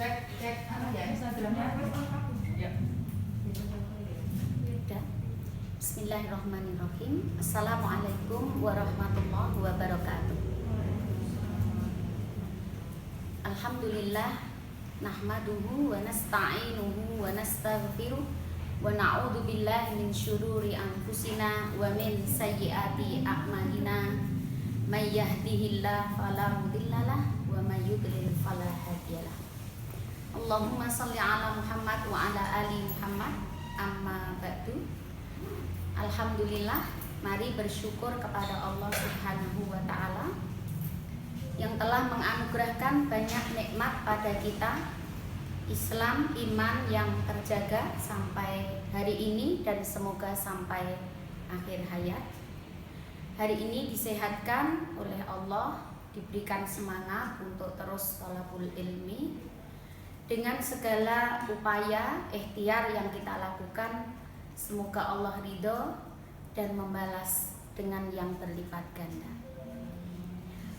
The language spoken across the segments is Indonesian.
cek apa ya Instagramnya ya. Bismillahirrahmanirrahim. Assalamualaikum warahmatullahi wabarakatuh. Alhamdulillah, nahmaduhu wa nasta'inuhu wa nastaghfiruh wa na'udzu billahi min syururi anfusina wa min sayyiati a'malina. May yahdihillahu fala mudhillalah wa may yudlil fala hadiyalah. Allahumma shalli ala Muhammad wa ala ali Muhammad. Amma ba'du. Alhamdulillah, mari bersyukur kepada Allah Subhanahu wa taala yang telah menganugerahkan banyak nikmat pada kita, Islam, iman yang terjaga sampai hari ini dan semoga sampai akhir hayat. Hari ini disehatkan oleh Allah, diberikan semangat untuk terus thalabul ilmi. Dengan segala upaya, ikhtiar yang kita lakukan, semoga Allah ridho dan membalas dengan yang berlipat ganda.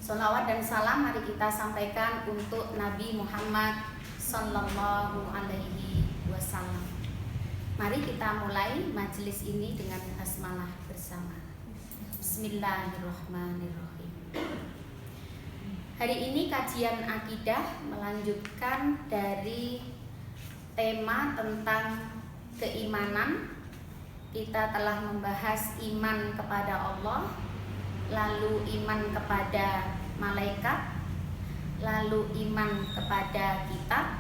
Sholawat dan salam mari kita sampaikan untuk Nabi Muhammad Sallallahu Alaihi Wasallam. Mari kita mulai majelis ini dengan basmalah bersama. Bismillahirrahmanirrahim. Hari ini kajian akidah melanjutkan dari tema tentang keimanan. Kita telah membahas iman kepada Allah, lalu iman kepada malaikat, lalu iman kepada kitab,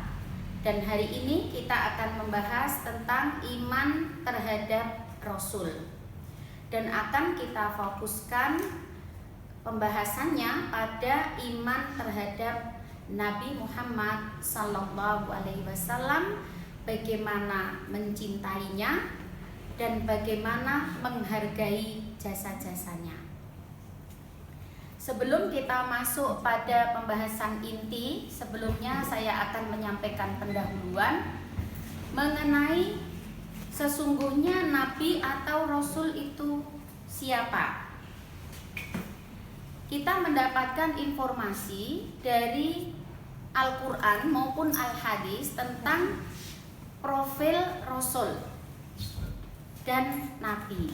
dan hari ini kita akan membahas tentang iman terhadap Rasul. Dan akan kita fokuskan pembahasannya pada iman terhadap Nabi Muhammad Sallallahu Alaihi Wasallam, bagaimana mencintainya dan bagaimana menghargai jasa-jasanya. Sebelum kita masuk pada pembahasan inti, sebelumnya saya akan menyampaikan pendahuluan mengenai sesungguhnya Nabi atau Rasul itu siapa. Kita mendapatkan informasi dari Al-Quran maupun Al-Hadis tentang profil Rasul dan Nabi.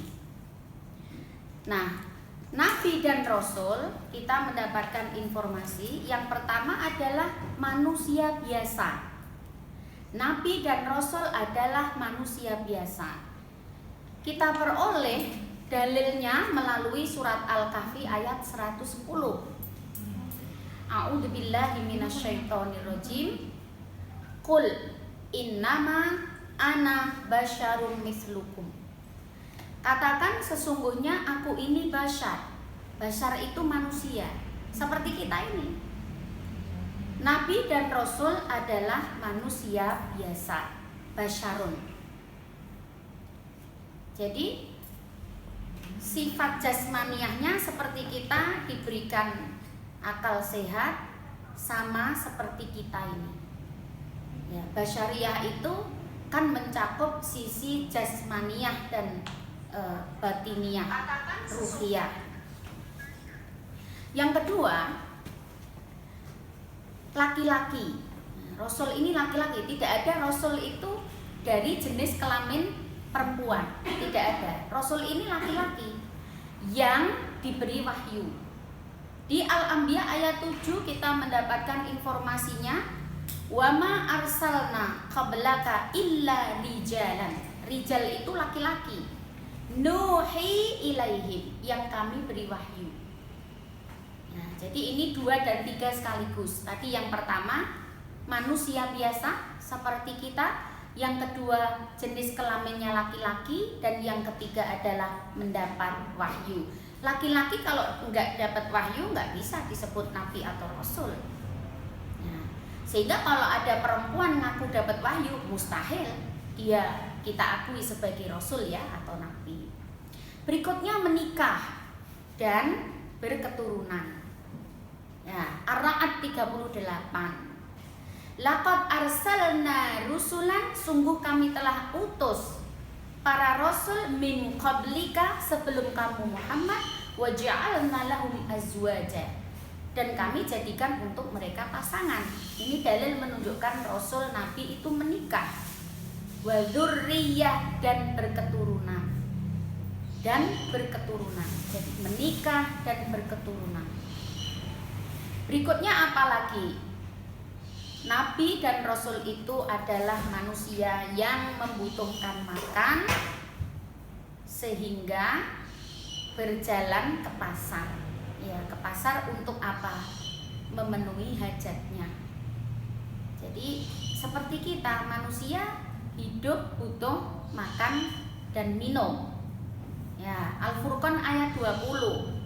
Nah, Nabi dan Rasul kita mendapatkan informasi yang pertama adalah manusia biasa. Nabi dan Rasul adalah manusia biasa. Kita peroleh dalilnya melalui surat Al-Kahfi ayat 110. A'udzubillahi minasyaitonirrajim. Qul innama ana basyarum mislukum. Katakan sesungguhnya aku ini basyar. Basyar itu manusia seperti kita ini. Nabi dan Rasul adalah manusia biasa, basyarun. Jadi sifat jasmaniahnya seperti kita, diberikan akal sehat sama seperti kita ini. Ya, basyariah itu kan mencakup sisi jasmaniah dan batiniah, ruhiyah. Yang kedua, laki-laki. Rasul ini laki-laki, tidak ada Rasul itu dari jenis kelamin perempuan, tidak ada. Rasul ini laki-laki yang diberi wahyu. Di Al-Anbiya ayat 7 kita mendapatkan informasinya, wa ma arsalna qablaka illa rijalan. Rijal itu laki-laki. Nuhi ilaihim, yang kami beri wahyu. Nah, jadi ini 2 dan 3 sekaligus. Tadi yang pertama manusia biasa seperti kita, yang kedua jenis kelaminnya laki-laki, dan yang ketiga adalah mendapat wahyu. Laki-laki kalau enggak dapat wahyu enggak bisa disebut nabi atau rasul. Nah, sehingga kalau ada perempuan ngaku dapat wahyu, mustahil dia kita akui sebagai rasul ya atau nabi. Berikutnya menikah dan berketurunan. Ya, Ar-Ra'd 38. Laqad arsalna rusulan, sungguh kami telah utus para rasul min qablika, sebelum kamu Muhammad, wa ja'alna lahum azwaja, dan kami jadikan untuk mereka pasangan. Ini dalil menunjukkan Rasul Nabi itu menikah. Wa dzurriyyah, dan berketurunan. Jadi menikah dan berketurunan. Berikutnya apa lagi? Nabi dan Rasul itu adalah manusia yang membutuhkan makan, sehingga berjalan ke pasar. Ya, ke pasar untuk apa? Memenuhi hajatnya. Jadi seperti kita, manusia hidup butuh makan dan minum. Ya, Al-Furqan ayat 20.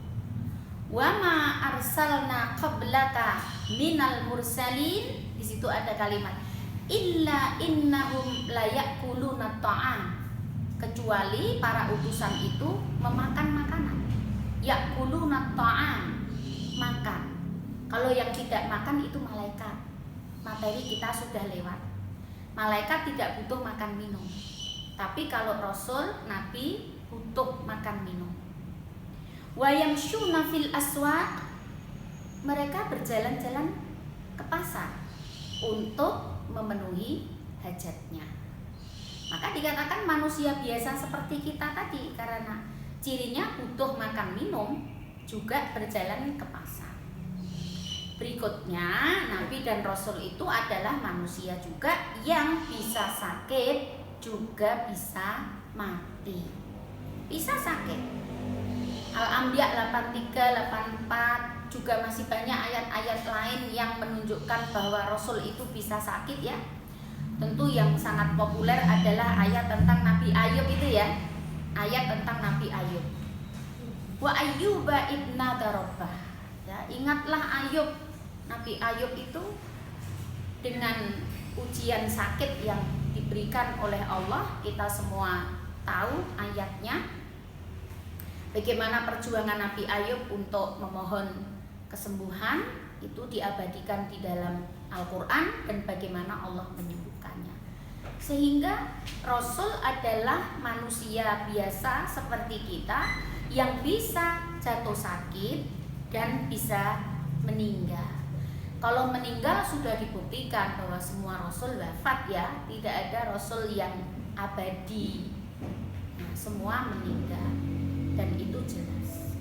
Wa ma arsalna qablaka minal mursalin. Di situ ada kalimat illa innahum la ya'kuluna ta'am. Kecuali para utusan itu memakan makanan. Ya'kuluna ta'am, makan. Kalau yang tidak makan itu malaikat. Materi kita sudah lewat. Malaikat tidak butuh makan minum. Tapi kalau Rasul, Nabi butuh makan minum. Wa yamshuna fil aswaq, mereka berjalan-jalan ke pasar untuk memenuhi hajatnya. Maka dikatakan manusia biasa seperti kita tadi, karena cirinya butuh makan minum, juga berjalan ke pasar. Berikutnya, Nabi dan Rasul itu adalah manusia juga yang bisa sakit, juga bisa mati. Bisa sakit. Al-Anbiya 83, 84, juga masih banyak ayat-ayat lain yang menunjukkan bahwa Rasul itu bisa sakit ya. Tentu yang sangat populer adalah ayat tentang Nabi Ayub itu ya. Ayat tentang Nabi Ayub. Wa ayyuba idnada rabbah. Ya, ingatlah Ayub. Nabi Ayub itu dengan ujian sakit yang diberikan oleh Allah, kita semua tahu ayatnya. Bagaimana perjuangan Nabi Ayub untuk memohon kesembuhan itu diabadikan di dalam Al-Quran, dan bagaimana Allah menyembuhkannya. Sehingga Rasul adalah manusia biasa seperti kita yang bisa jatuh sakit dan bisa meninggal. Kalau meninggal sudah dibuktikan bahwa semua Rasul wafat ya, tidak ada Rasul yang abadi. Nah, semua meninggal dan itu jelas.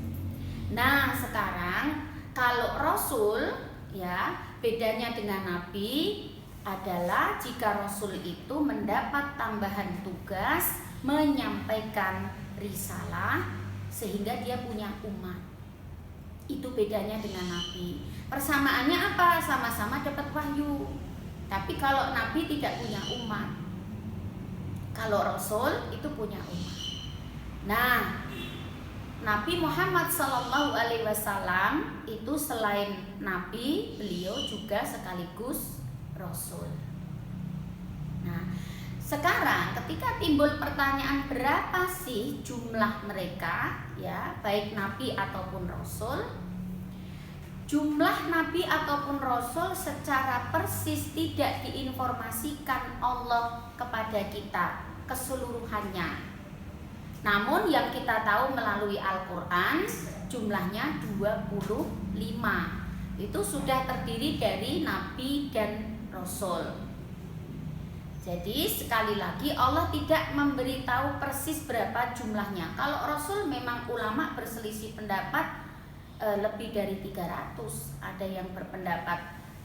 Nah, sekarang kalau Rasul ya, bedanya dengan Nabi adalah jika Rasul itu mendapat tambahan tugas menyampaikan risalah sehingga dia punya umat. Itu bedanya dengan Nabi. Persamaannya apa? Sama-sama dapat wahyu. Tapi kalau Nabi tidak punya umat. Kalau Rasul itu punya umat. Nah, Nabi Muhammad SAW itu selain Nabi, beliau juga sekaligus Rasul. Nah, sekarang ketika timbul pertanyaan berapa sih jumlah mereka, ya, baik Nabi ataupun Rasul, jumlah Nabi ataupun Rasul secara persis tidak diinformasikan Allah kepada kita keseluruhannya. Namun yang kita tahu melalui Al-Quran jumlahnya 25. Itu sudah terdiri dari Nabi dan Rasul. Jadi sekali lagi Allah tidak memberitahu persis berapa jumlahnya. Kalau Rasul memang ulama berselisih pendapat lebih dari 300. Ada yang berpendapat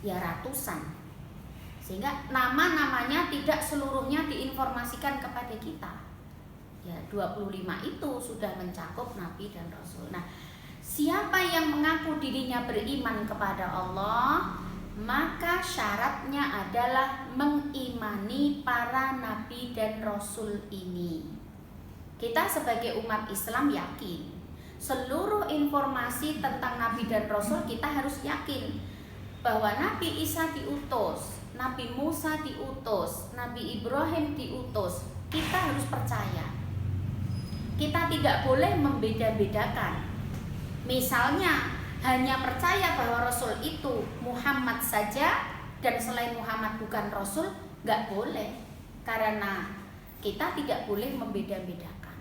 ya ratusan. Sehingga nama-namanya tidak seluruhnya diinformasikan kepada kita. Ya, 25 itu sudah mencakup Nabi dan Rasul. Nah, siapa yang mengaku dirinya beriman kepada Allah, maka syaratnya adalah mengimani para Nabi dan Rasul ini. Kita sebagai umat Islam yakin seluruh informasi tentang Nabi dan Rasul kita harus yakin bahwa Nabi Isa diutus, Nabi Musa diutus, Nabi Ibrahim diutus. Kita harus percaya. Kita tidak boleh membeda-bedakan. Misalnya hanya percaya bahwa Rasul itu Muhammad saja dan selain Muhammad bukan Rasul, nggak boleh. Karena kita tidak boleh membeda-bedakan.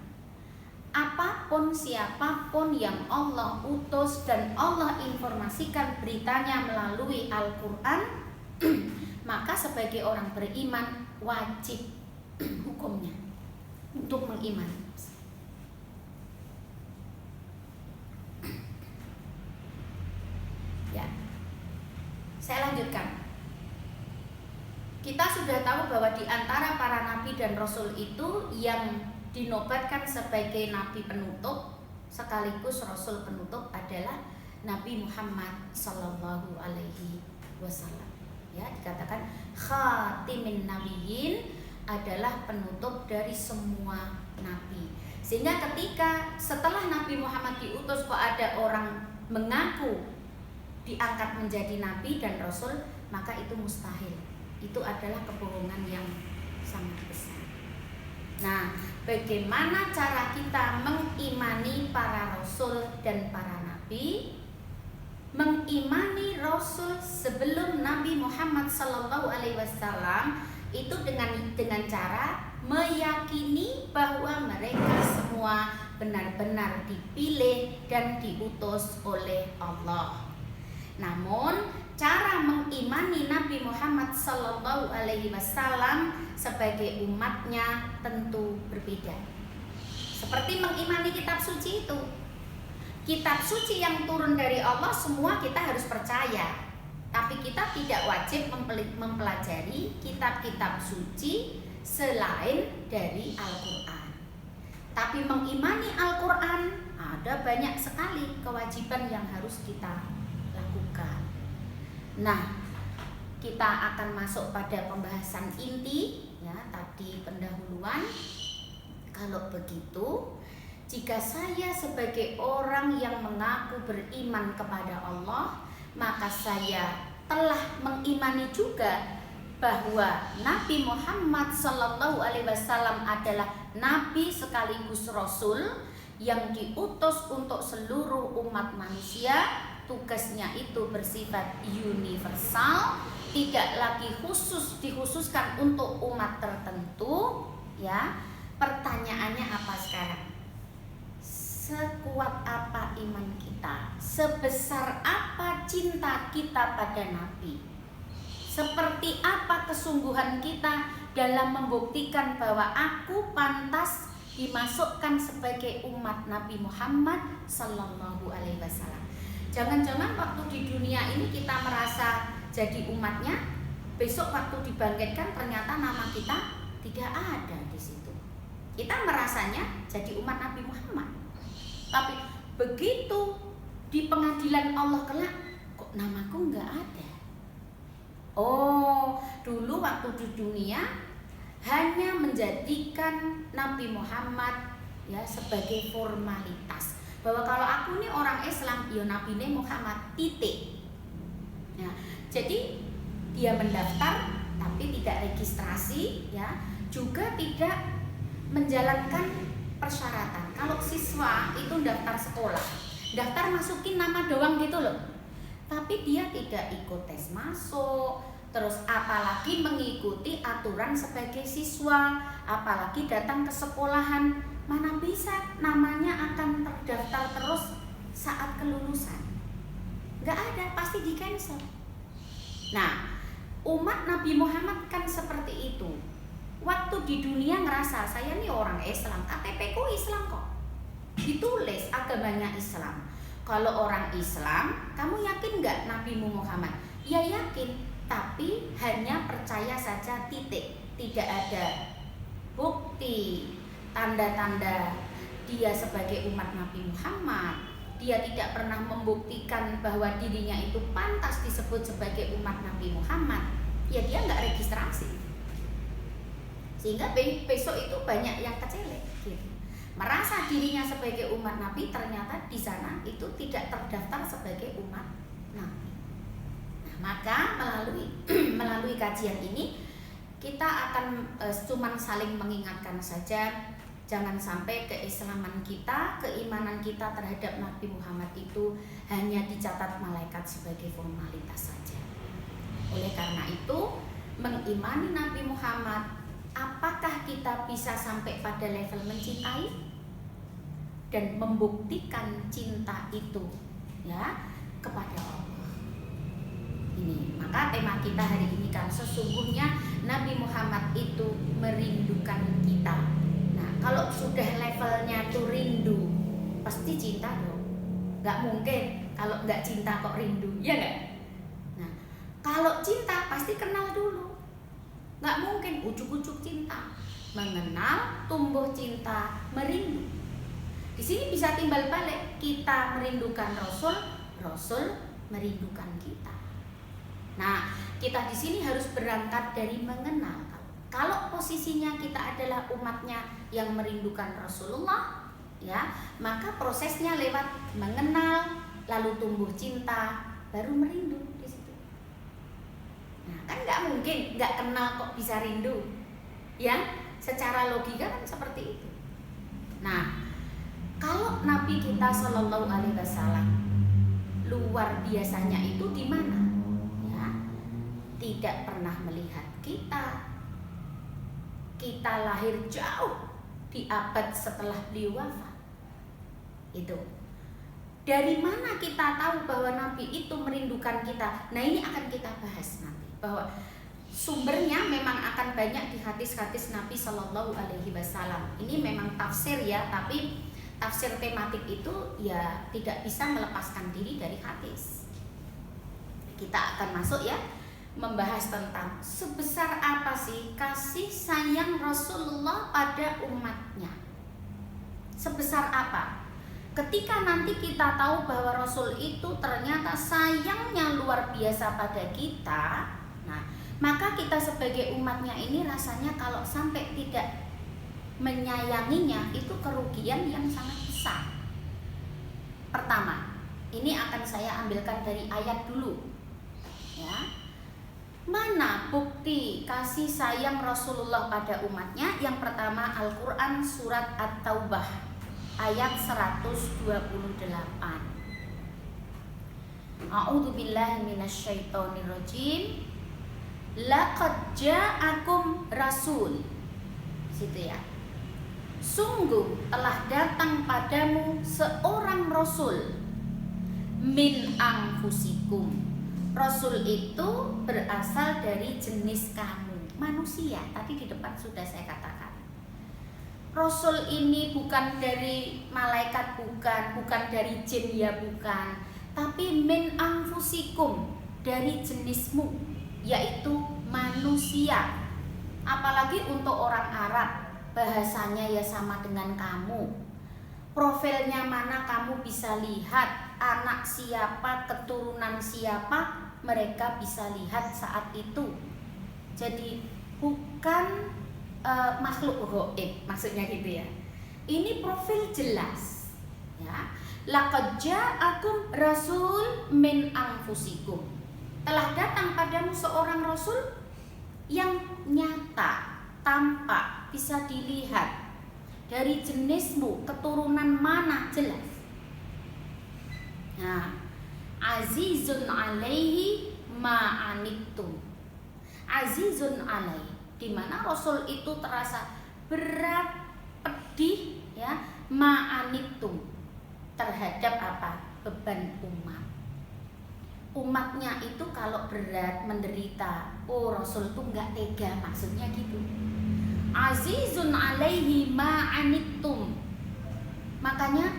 apapun siapapun yang Allah utus dan Allah informasikan beritanya melalui Al-Quran, maka sebagai orang beriman wajib hukumnya untuk mengimani. Ya, saya lanjutkan. Kita sudah tahu bahwa di antara para nabi dan rasul itu yang dinobatkan sebagai nabi penutup sekaligus rasul penutup adalah Nabi Muhammad Sallallahu Alaihi Wasallam. Ya, dikatakan khatimin nabiyyin, adalah penutup dari semua nabi. Sehingga ketika setelah Nabi Muhammad diutus kok ada orang mengaku diangkat menjadi nabi dan rasul, maka itu mustahil. Itu adalah kebohongan yang sangat besar. Nah, bagaimana cara kita mengimani para rasul dan para nabi? Mengimani rasul sebelum Nabi Muhammad Sallallahu Alaihi Wasallam itu dengan cara meyakini bahwa mereka semua benar-benar dipilih dan diutus oleh Allah. Namun cara mengimani Nabi Muhammad Sallallahu Alaihi Wasallam sebagai umatnya tentu berbeda. Seperti mengimani kitab suci itu. Kitab suci yang turun dari Allah semua kita harus percaya. Tapi kita tidak wajib mempelajari kitab-kitab suci selain dari Al-Quran. Tapi mengimani Al-Quran ada banyak sekali kewajiban yang harus kita lakukan. Nah, kita akan masuk pada pembahasan inti ya, tadi pendahuluan. Kalau begitu, jika saya sebagai orang yang mengaku beriman kepada Allah, maka saya telah mengimani juga bahwa Nabi Muhammad Sallallahu Alaihi Wasallam adalah Nabi sekaligus Rasul yang diutus untuk seluruh umat manusia. Tugasnya itu bersifat universal, tidak lagi dikhususkan untuk umat tertentu. Ya, pertanyaannya apa sekarang? Sekuat apa iman kita? Sebesar apa cinta kita pada Nabi? Seperti apa kesungguhan kita dalam membuktikan bahwa aku pantas dimasukkan sebagai umat Nabi Muhammad Sallallahu Alaihi Wasallam? Jangan-jangan waktu di dunia ini kita merasa jadi umatnya, besok waktu dibangkitkan ternyata nama kita tidak ada di situ. Kita merasanya jadi umat Nabi Muhammad. Tapi begitu di pengadilan Allah kelak, kok namaku nggak ada? Oh, dulu waktu di dunia hanya menjadikan Nabi Muhammad ya sebagai formalitas. Bahwa kalau aku ini orang Islam, ya Nabi ini Muhammad, titik. Ya, jadi dia mendaftar tapi tidak registrasi, ya, juga tidak menjalankan persyaratan. Kalau siswa itu daftar sekolah, daftar masukin nama doang gitu loh, tapi dia tidak ikut tes masuk, terus apalagi mengikuti aturan sebagai siswa, apalagi datang ke sekolahan, mana bisa namanya akan terdaftar terus saat kelulusan. Nggak ada, pasti di cancel. Nah, umat Nabi Muhammad kan seperti itu. Waktu di dunia ngerasa saya nih orang Islam, KTP ku Islam kok, ditulis agamanya Islam. Kalau orang Islam, kamu yakin nggak Nabi Muhammad? Ya yakin, tapi hanya percaya saja, titik. Tidak ada bukti, tanda-tanda dia sebagai umat Nabi Muhammad. Dia tidak pernah membuktikan bahwa dirinya itu pantas disebut sebagai umat Nabi Muhammad. Ya dia nggak registrasi. Sehingga besok itu banyak yang kecelek gitu. Merasa dirinya sebagai umat Nabi, ternyata di sana itu tidak terdaftar sebagai umat Nabi. Nah, maka melalui kajian ini kita akan cuman saling mengingatkan saja, jangan sampai keislaman kita, keimanan kita terhadap Nabi Muhammad itu hanya dicatat malaikat sebagai formalitas saja. Oleh karena itu, mengimani Nabi Muhammad, apakah kita bisa sampai pada level mencintai? dan membuktikan cinta itu ya kepada Allah. Ini maka tema kita hari ini kan sesungguhnya Nabi Muhammad itu merindukan kita. Nah, kalau sudah levelnya tuh rindu, pasti cinta dong. Nggak mungkin kalau nggak cinta kok rindu, ya nggak? Nah, kalau cinta pasti kenal dulu. Nggak mungkin ujuk-ujuk cinta. Mengenal, tumbuh cinta, merindu. Di sini bisa timbal balik, kita merindukan Rasul, Rasul merindukan kita. Nah, kita di sini harus berangkat dari mengenal. Kalau posisinya kita adalah umatnya yang merindukan Rasulullah, ya, maka prosesnya lewat mengenal, lalu tumbuh cinta, baru merindu di situ. Nah, kan nggak mungkin nggak kenal kok bisa rindu, ya? Secara logika kan seperti itu. Nah, kalau Nabi kita Shallallahu Alaihi Wasallam luar biasanya itu di mana? Ya, tidak pernah melihat kita. Kita lahir jauh di abad setelah beliau wafat. Itu. Dari mana kita tahu bahwa Nabi itu merindukan kita? Nah, ini akan kita bahas nanti. Bahwa sumbernya memang akan banyak di hadis-hadis Nabi Shallallahu Alaihi Wasallam. Ini memang tafsir ya, tapi tafsir tematik itu ya tidak bisa melepaskan diri dari hadis. Kita akan masuk ya, membahas tentang sebesar apa sih kasih sayang Rasulullah pada umatnya. Sebesar apa? Ketika nanti kita tahu bahwa Rasul itu ternyata sayangnya luar biasa pada kita, nah, maka kita sebagai umatnya ini rasanya kalau sampai tidak menyayanginya itu kerugian yang sangat besar. Pertama, ini akan saya ambilkan dari ayat dulu. Ya. Mana bukti kasih sayang Rasulullah pada umatnya? Yang pertama Al-Qur'an surat At-Taubah ayat 128. A'udzubillahi minasyaitonirrajim. Laqad ja'akum rasul. Situ ya. Sungguh telah datang padamu seorang rasul min anfusikum. Rasul itu berasal dari jenis kamu, manusia. Tadi di depan sudah saya katakan. Rasul ini bukan dari malaikat, bukan dari jin ya bukan, tapi min anfusikum, dari jenismu, yaitu manusia. Apalagi untuk orang Arab, bahasanya ya sama dengan kamu. Profilnya mana kamu bisa lihat, anak siapa, keturunan siapa, mereka bisa lihat saat itu. Jadi bukan makhluk gaib, maksudnya gitu ya. Ini profil jelas ya. Laqad ja'akum rasul min anfusikum. Telah datang padamu seorang rasul yang nyata, tampak, bisa dilihat, dari jenismu, keturunan mana jelas. Nah, azizun alaihi ma'anittum. Azizun alaihi, di mana rasul itu terasa berat, pedih ya, ma'anittum, terhadap apa? Beban umat. Umatnya itu kalau berat, menderita, oh Rasul tuh nggak tega, maksudnya gitu. Azizun alaihi ma'anittum. Makanya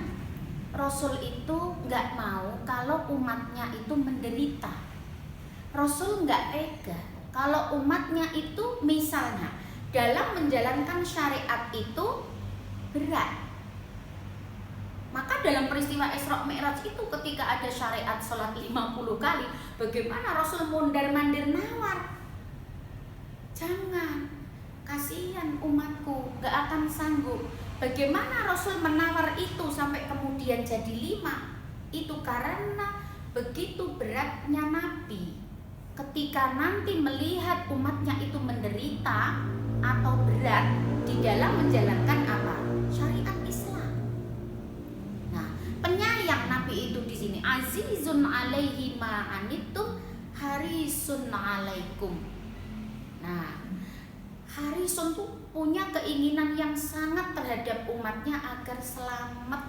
Rasul itu nggak mau kalau umatnya itu menderita. Rasul nggak tega kalau umatnya itu misalnya dalam menjalankan syariat itu berat. Maka dalam peristiwa Isra Mi'raj itu ketika ada syariat sholat 50 kali, bagaimana Rasul mondar-mandir nawar? Jangan, kasihan umatku, gak akan sanggup. Bagaimana Rasul menawar itu sampai kemudian jadi 5? Itu karena begitu beratnya Nabi ketika nanti melihat umatnya itu menderita atau berat di dalam menjalankan apa? Syariat Islam. Nah, penyayang Nabi itu di sini azizun alaihi ma'anittum harisun alaikum. Nah, harisun tuh punya keinginan yang sangat terhadap umatnya agar selamat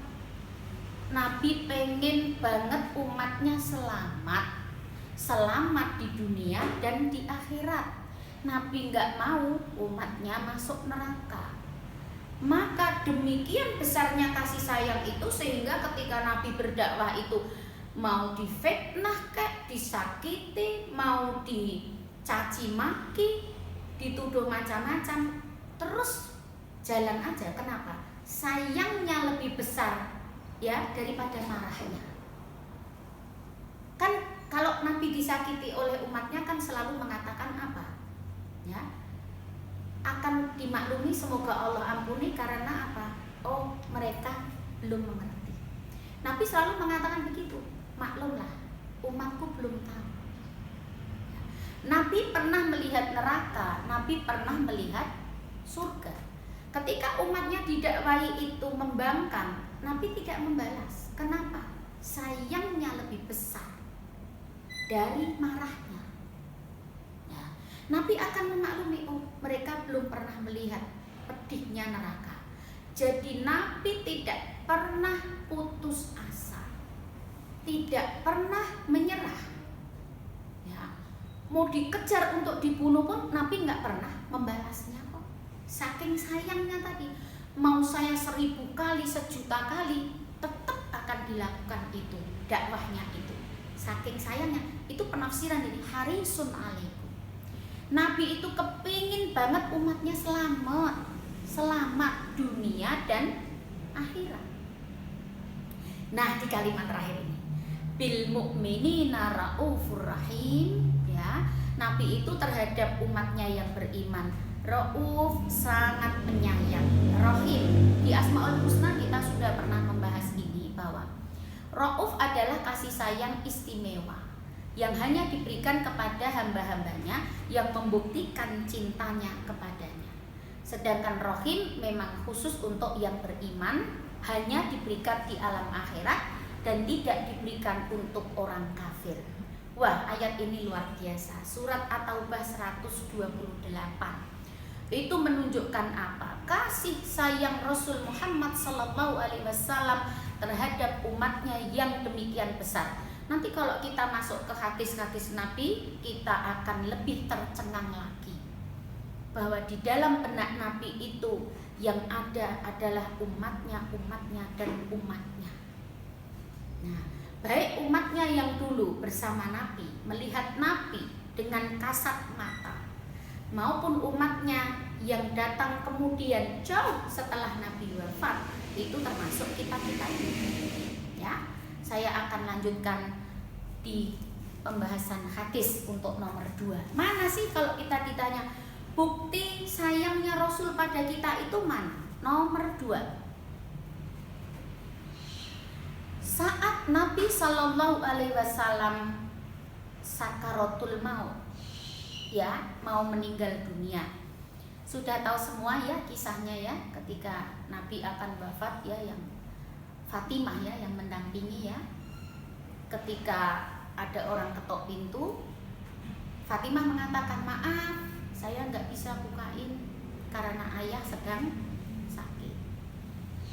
Nabi pengen banget umatnya selamat di dunia dan di akhirat. Nabi nggak mau umatnya masuk neraka. Maka demikian besarnya kasih sayang itu sehingga ketika Nabi berdakwah itu mau difitnah kek, disakiti, mau dicaci maki, dituduh macam-macam, terus jalan aja. Kenapa? Sayangnya lebih besar ya daripada marahnya. Kan kalau Nabi disakiti oleh umatnya kan selalu mengatakan apa? Ya, akan dimaklumi, semoga Allah ampuni karena apa? Oh, mereka belum mengerti. Nabi selalu mengatakan begitu. Maklumlah, umatku belum tahu. Nabi pernah melihat neraka, Nabi pernah melihat surga. Ketika umatnya didakwahi itu membangkang, Nabi tidak membalas. Kenapa? Sayangnya lebih besar dari marahnya. Ya, Nabi akan memaklumi, oh mereka belum pernah melihat pedihnya neraka. Jadi Nabi tidak pernah putus asa, tidak pernah menyerah. Ya, mau dikejar untuk dibunuh pun Nabi nggak pernah membalasnya kok. Saking sayangnya tadi, mau saya 1000 kali, 1.000.000 kali, tetap akan dilakukan itu, dakwahnya itu. Saking sayangnya, itu penafsiran ini harisun alaikum. Nabi itu kepingin banget umatnya selamat dunia dan akhirat. Nah, di kalimat terakhir ini, bil mu'minina raufur rahim, ya. Nabi itu terhadap umatnya yang beriman rauf, sangat penyayang, rahim. Di Asmaul Husna kita sudah pernah membahas ini bahwa rauf adalah kasih sayang istimewa yang hanya diberikan kepada hamba-hambanya yang membuktikan cintanya kepadanya. Sedangkan rahim memang khusus untuk yang beriman, hanya diberikan di alam akhirat dan tidak diberikan untuk orang kafir. Wah, ayat ini luar biasa. Surat At-Taubah 128. Itu menunjukkan apa? Kasih sayang Rasul Muhammad SAW terhadap umatnya yang demikian besar. Nanti kalau kita masuk ke hadis-hadis Nabi, kita akan lebih tercengang lagi bahwa di dalam benak Nabi itu yang ada adalah umatnya dan umatnya. Nah, baik umatnya yang dulu bersama Nabi, melihat Nabi dengan kasat mata, maupun umatnya yang datang kemudian jauh setelah Nabi wafat, itu termasuk kita-kita ini. Ya, saya akan lanjutkan di pembahasan hadis untuk nomor 2. Mana sih kalau kita ditanya bukti sayangnya Rasul pada kita itu mana? Nomor 2. Saat Nabi Shallallahu Alaihi Wasallam sakaratul maut, ya, mau meninggal dunia. Sudah tahu semua ya kisahnya ya, ketika Nabi akan wafat ya, yang Fatimah ya yang mendampingi ya. Ketika ada orang ketok pintu, Fatimah mengatakan, maaf, saya nggak bisa bukain karena ayah sedang sakit.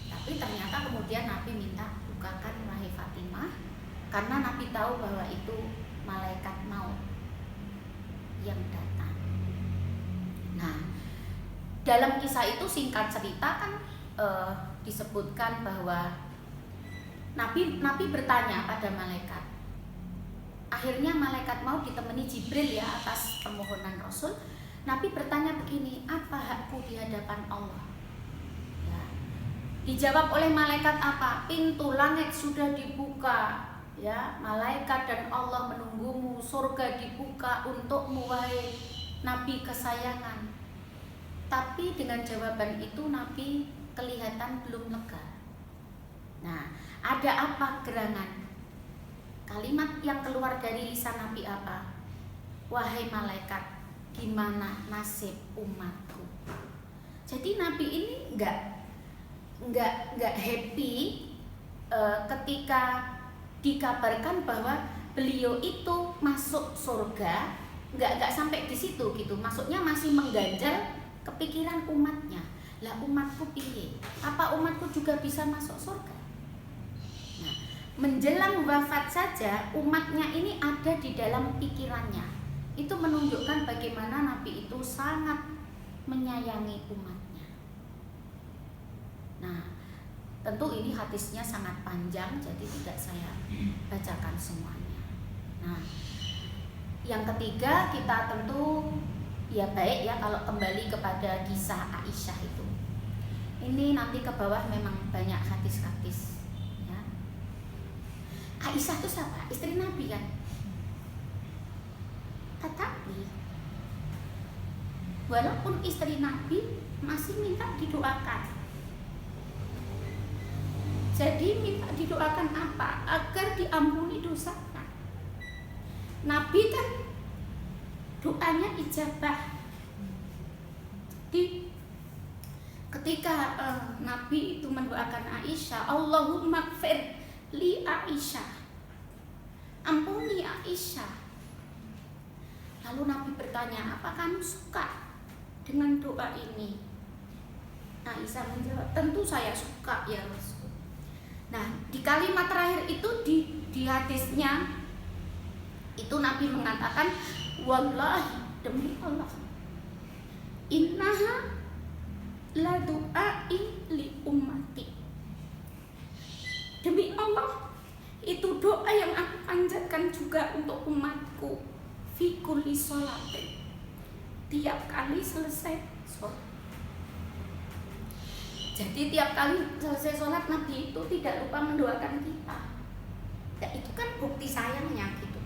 Tapi ternyata kemudian Nabi minta, bukakan wahai Fatimah, karena Nabi tahu bahwa itu malaikat maut yang datang. Nah, dalam kisah itu singkat cerita kan disebutkan bahwa Nabi bertanya pada malaikat. Akhirnya malaikat maut ditemani Jibril ya atas permohonan Rasul. Nabi bertanya begini, apa hakku di hadapan Allah? Ya. Dijawab oleh malaikat apa? Pintu langit sudah dibuka, ya, malaikat dan Allah menunggumu, surga dibuka untukmu wahai Nabi kesayangan. Tapi dengan jawaban itu Nabi kelihatan belum lega. Nah, ada apa gerangan? Kalimat yang keluar dari lisan Nabi apa? Wahai malaikat, gimana nasib umatku? Jadi Nabi ini nggak happy ketika dikabarkan bahwa beliau itu masuk surga, nggak sampai di situ gitu. Maksudnya masih mengganjal kepikiran umatnya. Lah umatku piye? Apa umatku juga bisa masuk surga? Nah, menjelang wafat saja umatnya ini ada di dalam pikirannya. Itu menunjukkan bagaimana Nabi itu sangat menyayangi umatnya. Nah, tentu ini hadisnya sangat panjang, jadi tidak saya bacakan semuanya. Nah, yang ketiga kita tentu ya baik ya kalau kembali kepada kisah Aisyah itu. Ini nanti ke bawah memang banyak hadis-hadis ya. Aisyah itu siapa? Istri Nabi kan. Tetapi walaupun istri Nabi masih minta didoakan. Jadi minta didoakan apa? Agar diampuni dosanya. Nabi kan doanya ijabah. Jadi ketika Nabi itu mendoakan Aisyah, Allahumma gfir li Aisyah, ampuni Aisyah. Lalu Nabi bertanya, apa kamu suka dengan doa ini? Aisyah menjawab, tentu saya suka ya Rasul. Nah, di kalimat terakhir itu di hadisnya itu Nabi mengatakan, wallahi demi Allah, innaha la du'ai li ummati. Demi Allah, itu doa yang aku panjatkan juga untuk umatku. Fi kulli sholatin, tiap kali selesai sholat. Jadi tiap kali selesai sholat Nabi itu tidak lupa mendoakan kita. Ya, itu kan bukti sayangnya gitu.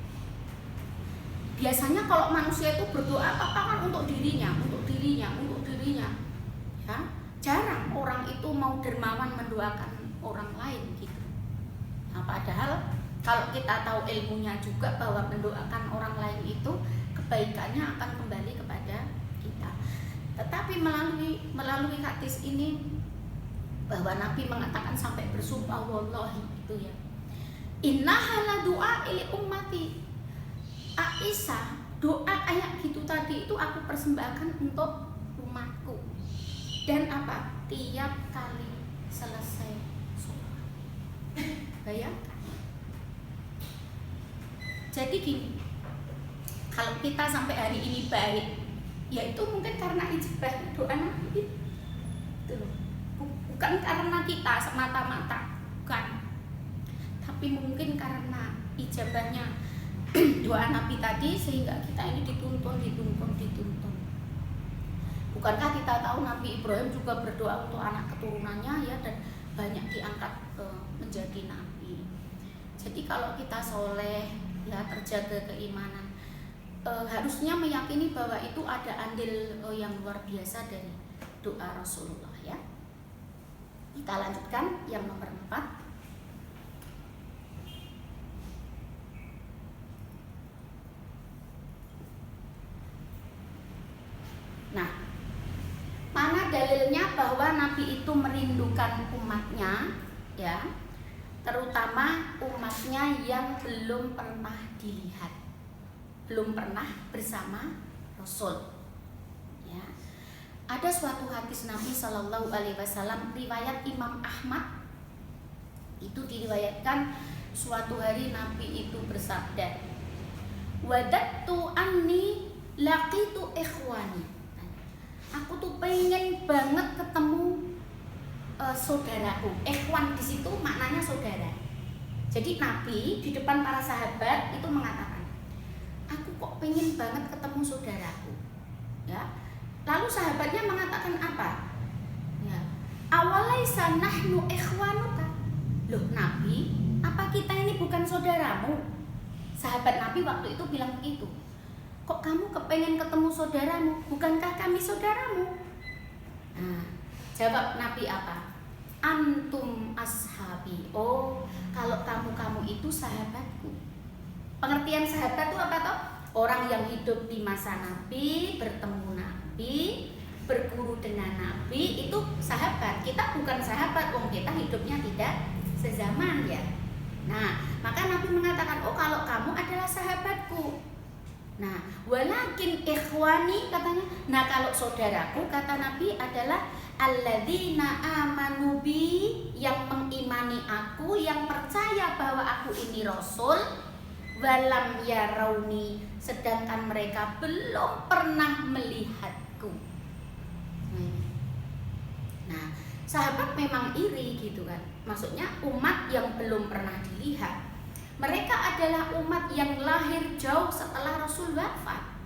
Biasanya kalau manusia itu berdoa apa kan untuk dirinya, untuk dirinya, untuk dirinya. Ya, jarang orang itu mau dermawan mendoakan orang lain gitu. Nah, padahal kalau kita tahu ilmunya juga bahwa mendoakan orang lain itu kebaikannya akan kembali kepada kita. Tetapi melalui hadis ini bahwa Nabi mengatakan sampai bersumpah wallahi itu ya. Innaha la du'a ili ummati. Aisyah, doa kayak gitu tadi itu aku persembahkan untuk umatku. Dan apa? Tiap kali selesai sholat. Bayangkan. Jadi gini, kalau kita sampai hari ini baik, ya itu mungkin karena ijabah doa Nabi itu. Bukan karena kita semata-mata, bukan. Tapi mungkin karena ijabahnya doa Nabi tadi sehingga kita ini dituntun. Bukankah kita tahu Nabi Ibrahim juga berdoa untuk anak keturunannya ya, dan banyak diangkat menjadi nabi. Jadi kalau kita soleh ya, terjaga keimanan, harusnya meyakini bahwa itu ada andil yang luar biasa dari doa Rasulullah ya. Kita lanjutkan yang nomor 4. Nah, mana dalilnya bahwa Nabi itu merindukan umatnya ya, terutama umatnya yang belum pernah dilihat, belum pernah bersama Rasul ya. Ada suatu hadis Nabi Shallallahu Alaihi Wasallam riwayat Imam Ahmad, itu diriwayatkan suatu hari Nabi itu bersabda, wadattu anni laqitu ikhwani. Aku tuh pengen banget ketemu saudaraku. Ikhwan di situ maknanya saudara. Jadi Nabi di depan para sahabat itu mengatakan, aku kok pengen banget ketemu saudaraku. Ya. Lalu sahabatnya mengatakan apa? Ya. Awalaisa nahnu ikhwanuka. Loh Nabi, apa kita ini bukan saudaramu? Sahabat Nabi waktu itu bilang begitu. Kok kamu kepengen ketemu saudaramu? Bukankah kami saudaramu? Nah, jawab Nabi apa? Antum ashabi. Oh, kalau kamu itu sahabatku. Pengertian sahabat itu apa toh? Orang yang hidup di masa Nabi, bertemu Nabi, berguru dengan Nabi, itu sahabat. Kita bukan sahabat, wong kita hidupnya tidak sezaman ya. Nah, maka Nabi mengatakan, oh kalau kamu adalah sahabatku. Nah, walakin ikhwani katanya. Nah, kalau saudaraku kata Nabi adalah alladzina amanu bi, yang mengimani aku, yang percaya bahwa aku ini rasul, walam yarauni, sedangkan mereka belum pernah melihatku. Nah, sahabat memang iri gitu kan. Maksudnya umat yang belum pernah dilihat. Mereka adalah umat yang lahir jauh setelah Rasul wafat.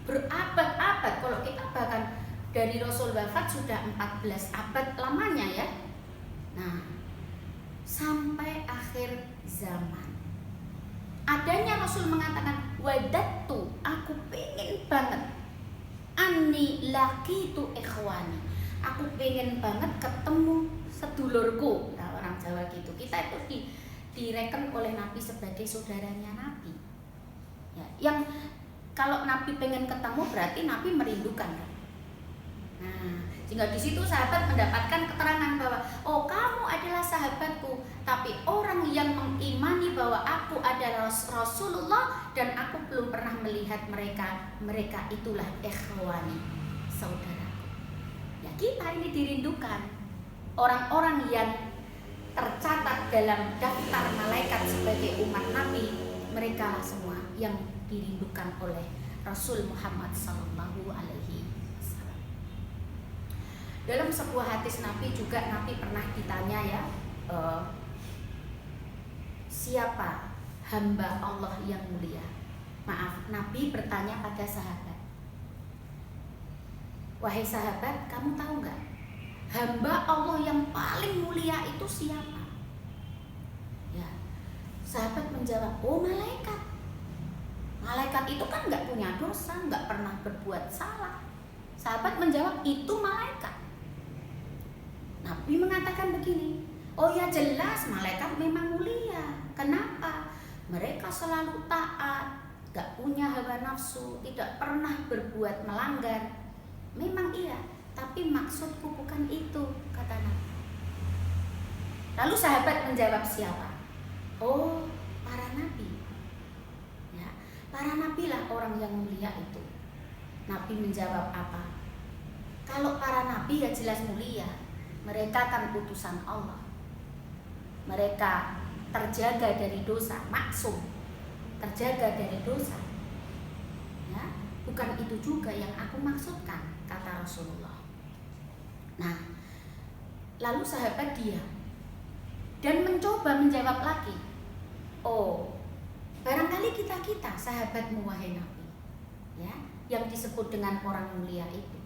Berabad-abad, kalau kita bahkan dari Rasul wafat sudah 14 abad lamanya ya. Nah, sampai akhir zaman. Adanya Rasul mengatakan, wadattu, aku pengen banget, anni laqitu ikhwani, aku pengen banget ketemu sedulurku. Nah, orang Jawa gitu. Kita itu direken oleh Nabi sebagai saudaranya Nabi. Ya, yang kalau Nabi pengen ketemu berarti Nabi merindukan. Nah, sehingga di situ sahabat mendapatkan keterangan bahwa oh, kamu adalah sahabatku, tapi orang yang mengimani bahwa aku adalah Rasulullah dan aku belum pernah melihat mereka, mereka itulah ikhwani, saudaraku. Ya, kita ini dirindukan. Orang-orang yang tercatat dalam daftar malaikat sebagai umat Nabi, mereka semua yang dirindukan oleh Rasul Muhammad sallallahu alaihi wasallam. Dalam sebuah hadis Nabi juga, Nabi pernah ditanya ya, siapa hamba Allah yang mulia? Maaf, Nabi bertanya pada sahabat, wahai sahabat, kamu tahu nggak hamba Allah yang paling mulia itu siapa? Ya, sahabat menjawab, oh, malaikat. Malaikat itu kan nggak punya dosa, nggak pernah berbuat salah. Sahabat menjawab, itu malaikat. Nabi mengatakan begini, oh ya jelas malaikat memang mulia. Kenapa? Mereka selalu taat, nggak punya hawa nafsu, tidak pernah berbuat melanggar. Memang iya, tapi maksudku bukan itu, kata Nabi. Lalu sahabat menjawab, siapa? Oh, para nabi. Ya, para nabi lah orang yang mulia itu. Nabi menjawab apa? Kalau para nabi ya jelas mulia. Mereka kan utusan Allah. Mereka terjaga dari dosa, maksum, terjaga dari dosa. Ya, bukan itu juga yang aku maksudkan, kata Rasulullah. Nah, lalu sahabat diam dan mencoba menjawab lagi. Oh, barangkali kita sahabatmu wahai Nabi, ya, yang disebut dengan orang mulia itu.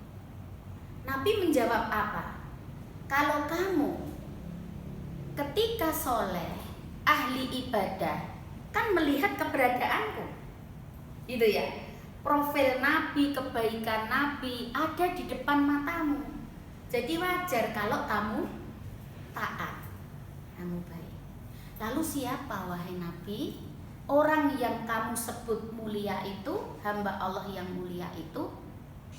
Nabi menjawab apa? Kalau kamu ketika soleh, ahli ibadah, kan melihat keberadaanku, gitu ya. Profil Nabi, kebaikan Nabi ada di depan matamu. Jadi wajar kalau kamu taat, kamu baik. Lalu siapa wahai Nabi orang yang kamu sebut mulia itu, hamba Allah yang mulia itu?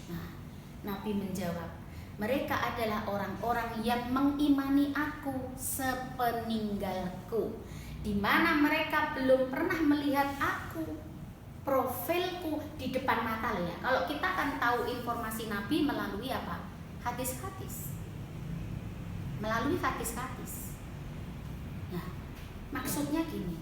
Nah, Nabi menjawab, mereka adalah orang-orang yang mengimani aku sepeninggalku, di mana mereka belum pernah melihat aku, profilku di depan mata loh ya. Kalau kita kan tahu informasi Nabi melalui apa? Hadis-hadis. Melalui hadis-hadis. Nah, maksudnya gini,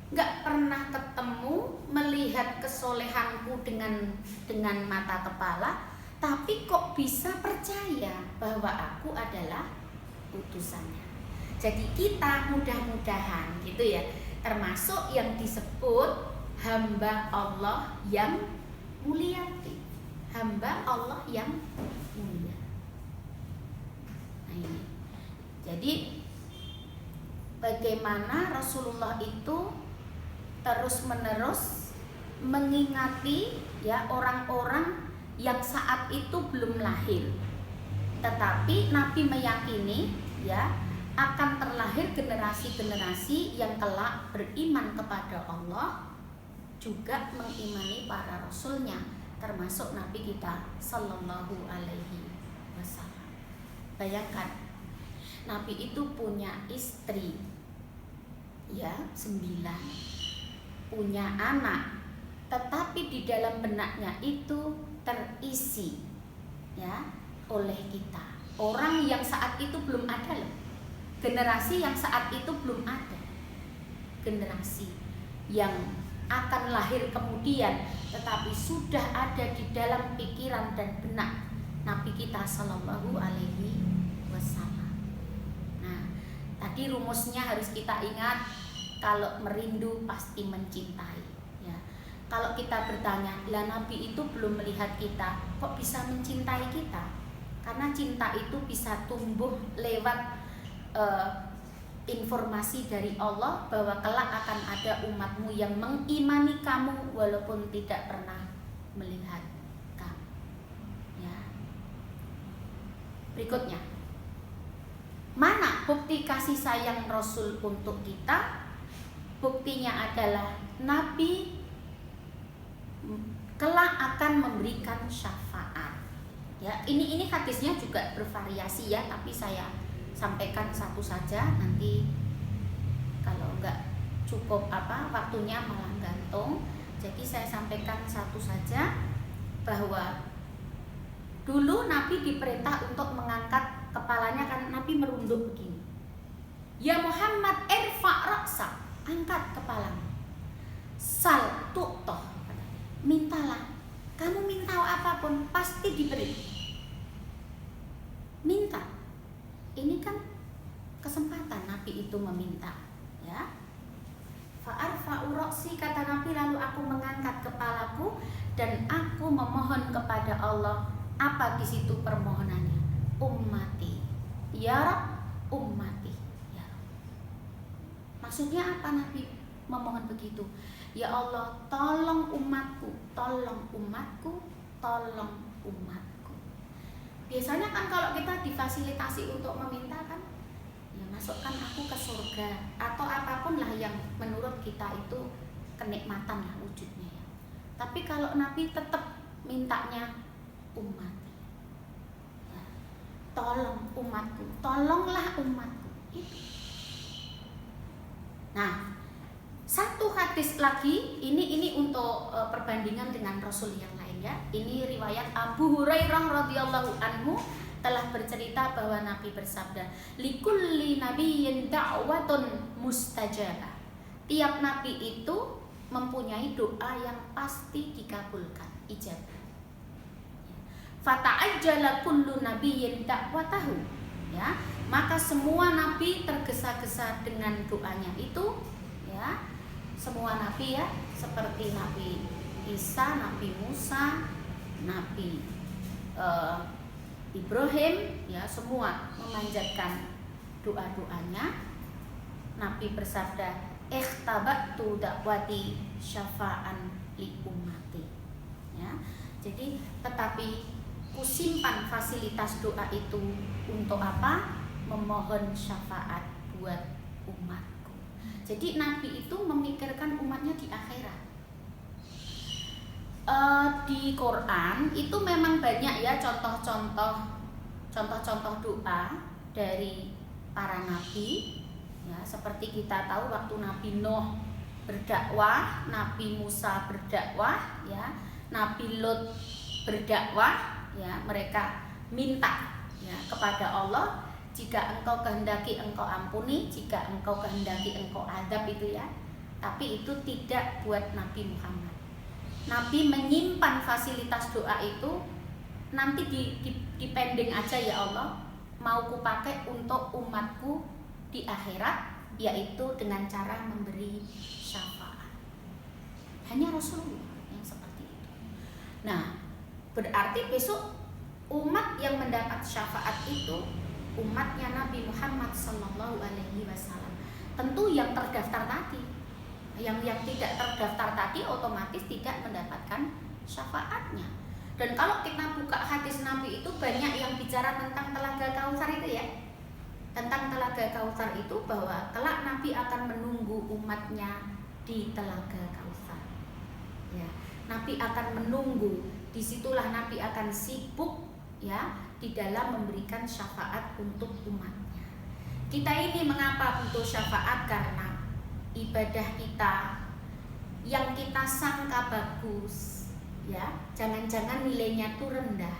nggak pernah ketemu melihat kesolehanku dengan mata kepala, tapi kok bisa percaya bahwa aku adalah utusannya. Jadi kita mudah-mudahan gitu ya, termasuk yang disebut hamba Allah yang mulia. Hamba Allah yang mulia. Nah ini. Jadi bagaimana Rasulullah itu terus-menerus mengingati ya orang-orang yang saat itu belum lahir, tetapi Nabi meyakini ya akan terlahir generasi-generasi yang kelak beriman kepada Allah, juga mengimani para rasulnya, termasuk Nabi kita Sallallahu Alaihi Wasallam. Bayangkan, Nabi itu punya istri ya 9, punya anak tetapi di dalam benaknya itu terisi ya oleh kita. Orang yang saat itu belum ada loh. Generasi yang saat itu belum ada. Generasi yang akan lahir kemudian, tetapi sudah ada di dalam pikiran dan benak Nabi kita Shallallahu Alaihi Wasallam. Nah, tadi rumusnya harus kita ingat, kalau merindu pasti mencintai. Ya, kalau kita bertanya, lah Nabi itu belum melihat kita, kok bisa mencintai kita? Karena cinta itu bisa tumbuh lewat informasi dari Allah bahwa kelak akan ada umatmu yang mengimani kamu walaupun tidak pernah melihat kamu. Ya. Berikutnya, mana bukti kasih sayang Rasul untuk kita? Buktinya adalah Nabi kelak akan memberikan syafaat. Ya, ini hadisnya juga bervariasi ya, tapi saya sampaikan satu saja, nanti kalau enggak cukup waktunya malah gantung. Jadi saya sampaikan satu saja, bahwa dulu Nabi diperintah untuk mengangkat kepalanya, kan Nabi merunduk begini. Ya Muhammad, irfa ra'sak, angkat kepalamu. Sal tu'toh, mintalah. Kamu minta apapun pasti diberi. Minta. Ini kan kesempatan Nabi itu meminta, ya. Fa'arfa'u ra'si, kata Nabi, lalu aku mengangkat kepalaku dan aku memohon kepada Allah. Apa di situ permohonannya? Ummati, ya Rab, ummati, ya Rab. Maksudnya apa Nabi memohon begitu? Ya Allah, tolong umatku, tolong umatku, tolong umatku. Biasanya kan kalau kita difasilitasi untuk meminta kan, ya masukkan aku ke surga atau apapun lah yang menurut kita itu kenikmatan lah wujudnya ya. Tapi kalau Nabi tetap mintanya umat, ya, tolong umatku, tolonglah umatku. Itu. Nah, satu hadis lagi, ini untuk perbandingan dengan Rasul yang lain ya. Ini riwayat Abu Hurairah radhiyallahu anhu telah bercerita bahwa Nabi bersabda, likulli nabiyyin da'watun mustajabah. Tiap nabi itu mempunyai doa yang pasti dikabulkan, ijabah. Fata'ajjala kullu nabiyyin da'watahu. Ya, maka semua nabi tergesa-gesa dengan doanya itu, ya. Semua nabi ya, seperti Nabi Isa, Nabi Musa, Nabi Ibrahim, ya, semua memanjatkan doa-doanya. Nabi bersabda, ikhtabatu da'wati syafa'an li ummati. Ya, jadi tetapi kusimpan fasilitas doa itu untuk apa? Memohon syafaat buat umat. Jadi Nabi itu memikirkan umatnya di akhirat. Di Quran itu memang banyak ya contoh-contoh doa dari para nabi. Ya, seperti kita tahu waktu Nabi Nuh berdakwah, Nabi Musa berdakwah, ya, Nabi Lut berdakwah, ya, mereka minta ya kepada Allah. Jika engkau kehendaki engkau ampuni, jika engkau kehendaki engkau adab, itu ya. Tapi itu tidak buat Nabi Muhammad. Nabi menyimpan fasilitas doa itu, nanti dipending aja ya Allah, mau kupakai untuk umatku di akhirat, yaitu dengan cara memberi syafaat. Hanya Rasulullah yang seperti itu. Nah, berarti besok umat yang mendapat syafaat itu umatnya Nabi Muhammad Sallallahu Alaihi Wasallam. Tentu yang terdaftar tadi, yang tidak terdaftar tadi otomatis tidak mendapatkan syafaatnya. Dan kalau kita buka hadis Nabi itu banyak yang bicara tentang telaga Kautsar itu ya. Tentang telaga Kautsar itu bahwa kelak Nabi akan menunggu umatnya di telaga Kautsar. Ya, Nabi akan menunggu. Disitulah Nabi akan sibuk ya di dalam memberikan syafaat untuk umatnya. Kita ini mengapa butuh syafaat? Karena ibadah kita yang kita sangka bagus, ya, jangan-jangan nilainya tuh rendah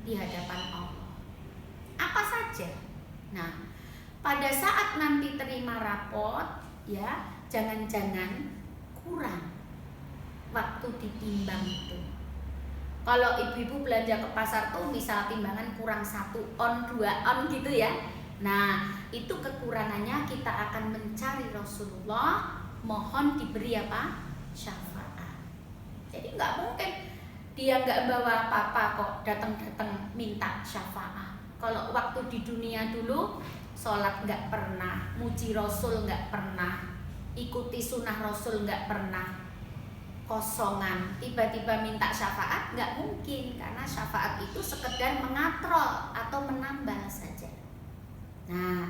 di hadapan Allah. Apa saja? Nah, pada saat nanti terima rapot, ya, jangan-jangan kurang waktu ditimbang itu. Kalau ibu-ibu belanja ke pasar tuh misal timbangan kurang 1 on, 2 on gitu ya. Nah, itu kekurangannya kita akan mencari Rasulullah, mohon diberi apa? Syafaat. Jadi nggak mungkin dia nggak bawa apa-apa kok datang-datang minta syafaat. Kalau waktu di dunia dulu sholat nggak pernah, muji Rasul nggak pernah, ikuti sunnah Rasul nggak pernah, kosongan, tiba-tiba minta syafaat nggak mungkin, karena syafaat itu sekedar mengatrol atau menambal saja. Nah,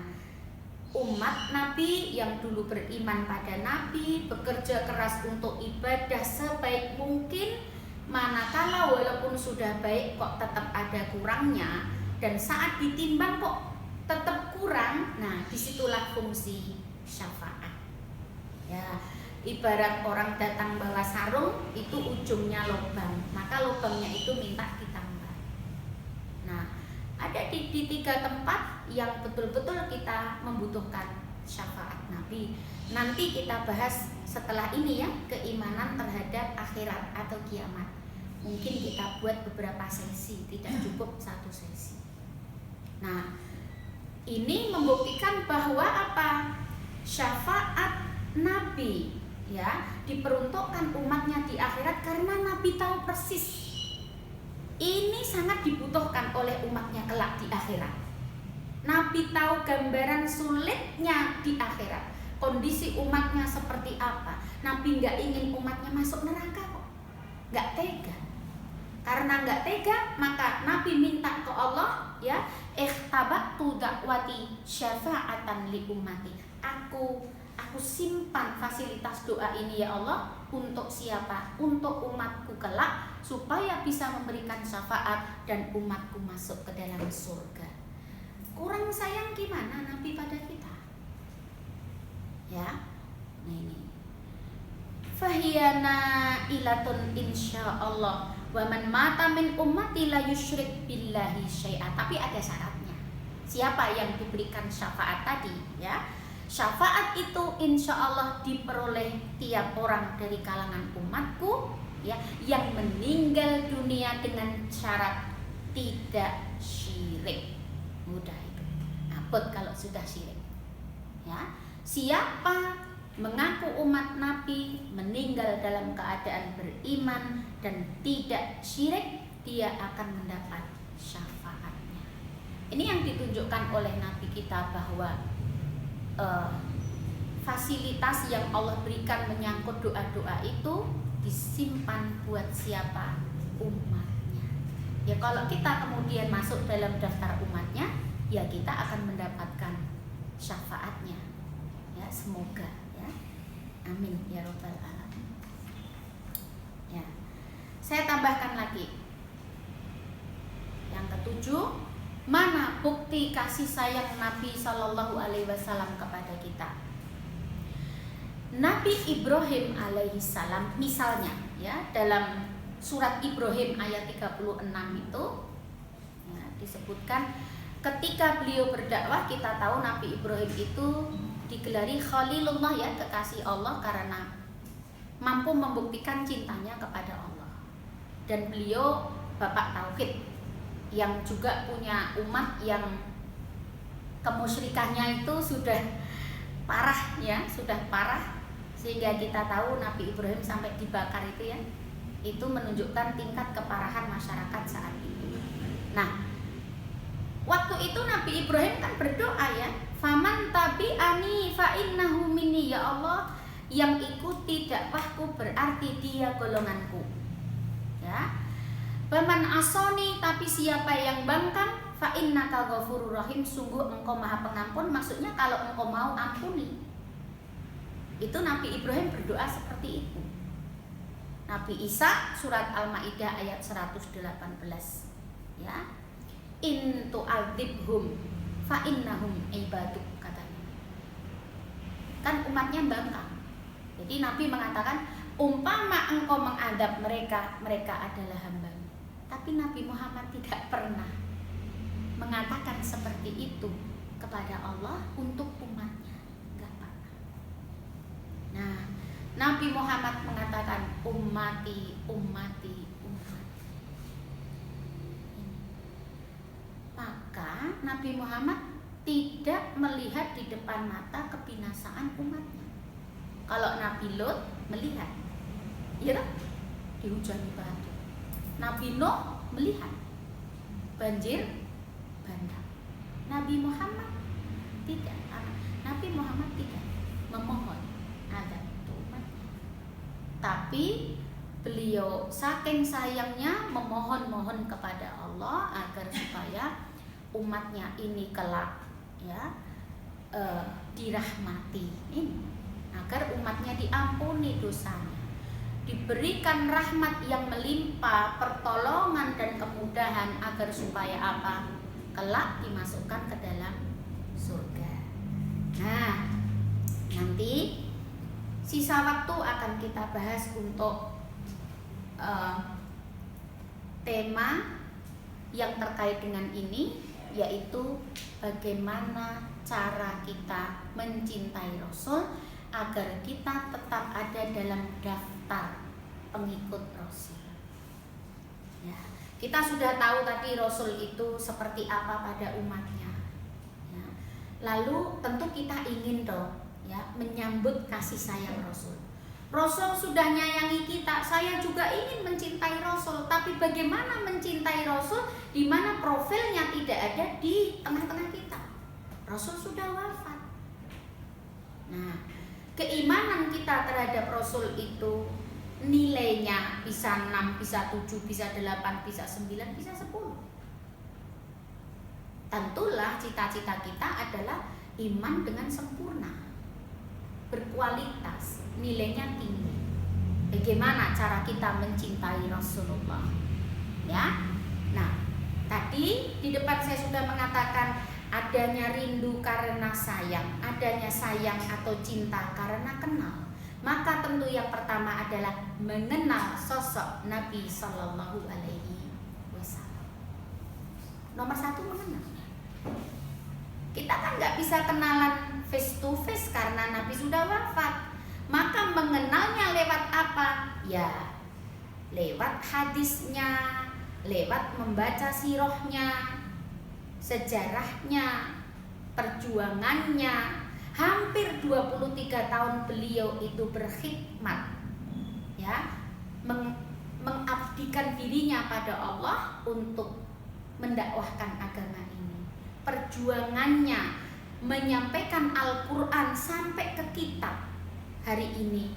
umat Nabi yang dulu beriman pada Nabi bekerja keras untuk ibadah sebaik mungkin, manakala walaupun sudah baik kok tetap ada kurangnya, dan saat ditimbang kok tetap kurang. Nah, disitulah fungsi syafaat. Ya, ibarat orang datang bawa sarung, itu ujungnya lubang, maka lubangnya itu minta ditambah. Nah, ada di 3 tempat yang betul-betul kita membutuhkan syafaat Nabi. Nanti kita bahas setelah ini ya, keimanan terhadap akhirat atau kiamat. Mungkin kita buat beberapa sesi, tidak cukup 1 sesi. Nah, ini membuktikan bahwa apa? Syafaat Nabi ya diperuntukkan umatnya di akhirat, karena Nabi tahu persis ini sangat dibutuhkan oleh umatnya kelak di akhirat. Nabi tahu gambaran sulitnya di akhirat, kondisi umatnya seperti apa. Nabi nggak ingin umatnya masuk neraka kok, nggak tega. Karena nggak tega, maka Nabi minta ke Allah, ya, ikhtabatu da'wati syafa'atan li ummati. Aku simpan fasilitas doa ini ya Allah untuk siapa? Untuk umatku kelak, supaya bisa memberikan syafaat dan umatku masuk ke dalam surga. Kurang sayang gimana Nabi pada kita? Ya, nah ini. Fahiyana ilatun insyaallah wa man mata min ummati la yusyrik billahi syai'a. Tapi ada syaratnya. Siapa yang diberikan syafaat tadi, ya? Syafaat itu insya Allah diperoleh tiap orang dari kalangan umatku, ya, yang meninggal dunia dengan syarat tidak syirik. Mudah itu. Abot kalau sudah syirik. Ya, siapa mengaku umat Nabi meninggal dalam keadaan beriman dan tidak syirik, dia akan mendapat syafaatnya. Ini yang ditunjukkan oleh Nabi kita bahwa fasilitas yang Allah berikan menyangkut doa-doa itu disimpan buat siapa? Umatnya. Ya, kalau kita kemudian masuk dalam daftar umatnya, ya kita akan mendapatkan syafaatnya. Ya, semoga ya. Amin ya rabbal alamin. Ya. Saya tambahkan lagi. Yang ketujuh, mana bukti kasih sayang Nabi Shallallahu Alaihi Wasallam kepada kita? Nabi Ibrahim alaihissalam misalnya, ya, dalam surat Ibrahim ayat 36 itu ya, disebutkan ketika beliau berdakwah, kita tahu Nabi Ibrahim itu digelari Khalilullah, ya, kekasih Allah, karena mampu membuktikan cintanya kepada Allah. Dan beliau bapak tauhid yang juga punya umat yang kemusyrikannya itu sudah parah, ya, sudah parah, sehingga kita tahu Nabi Ibrahim sampai dibakar itu, ya, itu menunjukkan tingkat keparahan masyarakat saat itu. Nah, waktu itu Nabi Ibrahim kan berdoa, ya, faman tabi'ani fa innahu minni, ya Allah, yang ikuti dakwahku berarti dia golonganku, ya. Baman asoni, tapi siapa yang bangkang, fa innaka ghafurur rahim, sungguh engkau maha pengampun. Maksudnya kalau engkau mau ampuni. Itu Nabi Ibrahim berdoa seperti itu. Nabi Isa surat Al-Maidah ayat 118, ya, in tu'adzibhum fa innahum ibaduk, katanya. Kan umatnya bangkang. Jadi Nabi mengatakan, umpama engkau mengadab mereka, mereka adalah hamba-Mu. Tapi Nabi Muhammad tidak pernah mengatakan seperti itu kepada Allah untuk umatnya, enggak pernah. Nah, Nabi Muhammad mengatakan ummati, ummati, ummati. Maka Nabi Muhammad tidak melihat di depan mata kebinasaan umatnya. Kalau Nabi Lot melihat, ya, dihujani batu. Nabi Nuh melihat banjir bandang. Nabi Muhammad tidak. Nabi Muhammad tidak memohon azab umatnya. Tapi beliau saking sayangnya memohon-mohon kepada Allah agar supaya umatnya ini kelak, ya, dirahmati, ini agar umatnya diampuni dosanya, diberikan rahmat yang melimpah, pertolongan dan kemudahan agar supaya apa? Kelak dimasukkan ke dalam surga. Nah, nanti sisa waktu akan kita bahas untuk tema yang terkait dengan ini, yaitu bagaimana cara kita mencintai Rasul agar kita tetap ada dalam daftar pengikut Rasul. Ya, kita sudah tahu tadi Rasul itu seperti apa pada umatnya. Ya, lalu tentu kita ingin dong, ya, menyambut kasih sayang Rasul. Rasul sudah nyayangi kita, saya juga ingin mencintai Rasul. Tapi bagaimana mencintai Rasul di mana profilnya tidak ada di tengah-tengah kita? Rasul sudah wafat. Nah, keimanan kita terhadap Rasul itu nilainya bisa 6, bisa 7, bisa 8, bisa 9, bisa 10. Tentulah cita-cita kita adalah iman dengan sempurna, berkualitas, nilainya tinggi. Bagaimana cara kita mencintai Rasulullah? Ya. Nah, tadi di depan saya sudah mengatakan adanya rindu karena sayang, adanya sayang atau cinta karena kenal. Maka tentu yang pertama adalah mengenal sosok Nabi Sallallahu Alaihi Wasallam. Nomor 1 mengenal. Kita kan nggak bisa kenalan face to face karena Nabi sudah wafat. Maka mengenalnya lewat apa? Ya, lewat hadisnya, lewat membaca sirahnya, sejarahnya, perjuangannya. Hampir 23 tahun beliau itu berkhidmat, ya, mengabdikan dirinya pada Allah untuk mendakwahkan agama ini. Perjuangannya menyampaikan Al-Quran sampai ke kita hari ini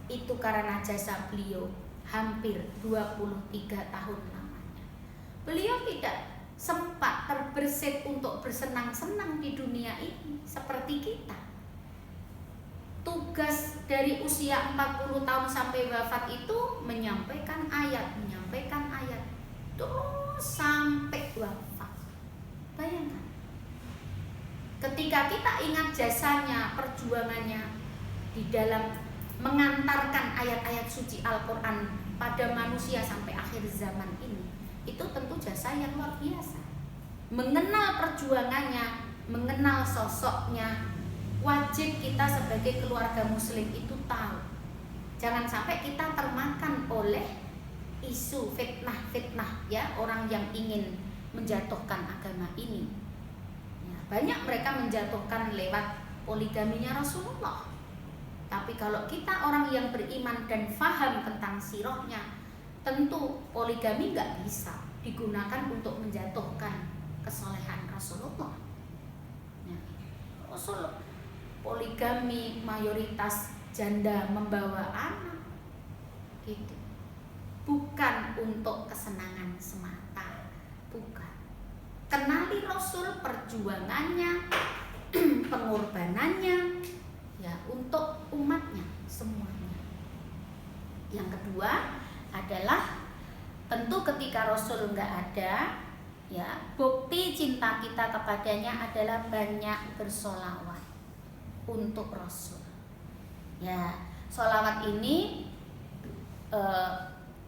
itu karena jasa beliau hampir 23 tahun lamanya. Beliau tidak sempat terbersit untuk bersenang-senang di dunia ini seperti kita. Tugas dari usia 40 tahun sampai wafat itu menyampaikan ayat terus sampai wafat. Bayangkan, ketika kita ingat jasanya, perjuangannya di dalam mengantarkan ayat-ayat suci Al-Quran pada manusia sampai akhir zaman ini, itu tentu jasa yang luar biasa. Mengenal perjuangannya, mengenal sosoknya, wajib kita sebagai keluarga muslim itu tahu. Jangan sampai kita termakan oleh isu fitnah-fitnah, ya, orang yang ingin menjatuhkan agama ini. Ya, banyak mereka menjatuhkan lewat poligaminya Rasulullah. Tapi kalau kita orang yang beriman dan faham tentang sirahnya, tentu poligami nggak bisa digunakan untuk menjatuhkan kesolehan Rasulullah. Ya, Rasul poligami mayoritas janda membawa anak, gitu. Bukan untuk kesenangan semata, bukan. Kenali Rasul, perjuangannya, pengorbanannya, ya, untuk umatnya semuanya. Yang kedua adalah tentu ketika Rasul nggak ada, ya, bukti cinta kita kepadanya adalah banyak bersolawat untuk Rasul. Ya, solawat ini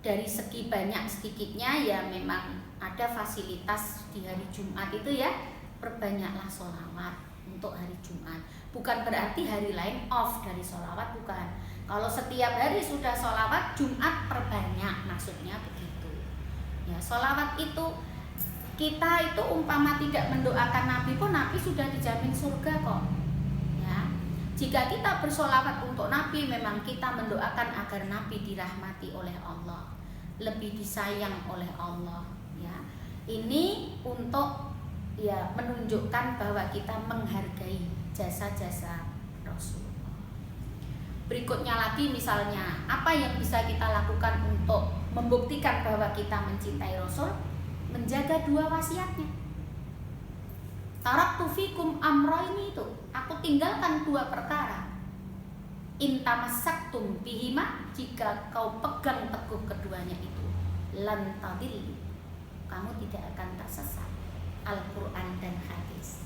dari segi banyak sedikitnya ya memang ada fasilitas di hari Jumat itu ya, perbanyaklah sholawat untuk hari Jumat. Bukan berarti hari lain off dari sholawat, bukan. Kalau setiap hari sudah sholawat, Jumat perbanyak, maksudnya begitu. Ya, sholawat itu kita itu umpama tidak mendoakan Nabi pun Nabi sudah dijamin surga kok. Ya, jika kita bersholawat untuk Nabi, memang kita mendoakan agar Nabi dirahmati oleh Allah, lebih disayang oleh Allah. Ya, ini untuk ya menunjukkan bahwa kita menghargai jasa-jasa Rasulullah. Berikutnya lagi misalnya, apa yang bisa kita lakukan untuk membuktikan bahwa kita mencintai Rasul? Menjaga dua wasiatnya. Taraktu fikum amroini itu, aku tinggalkan dua perkara. Intamasaktum bihima, jika kau pegang teguh keduanya itu, lan tadillu, kamu tidak akan tersesat. Al-Quran dan hadis.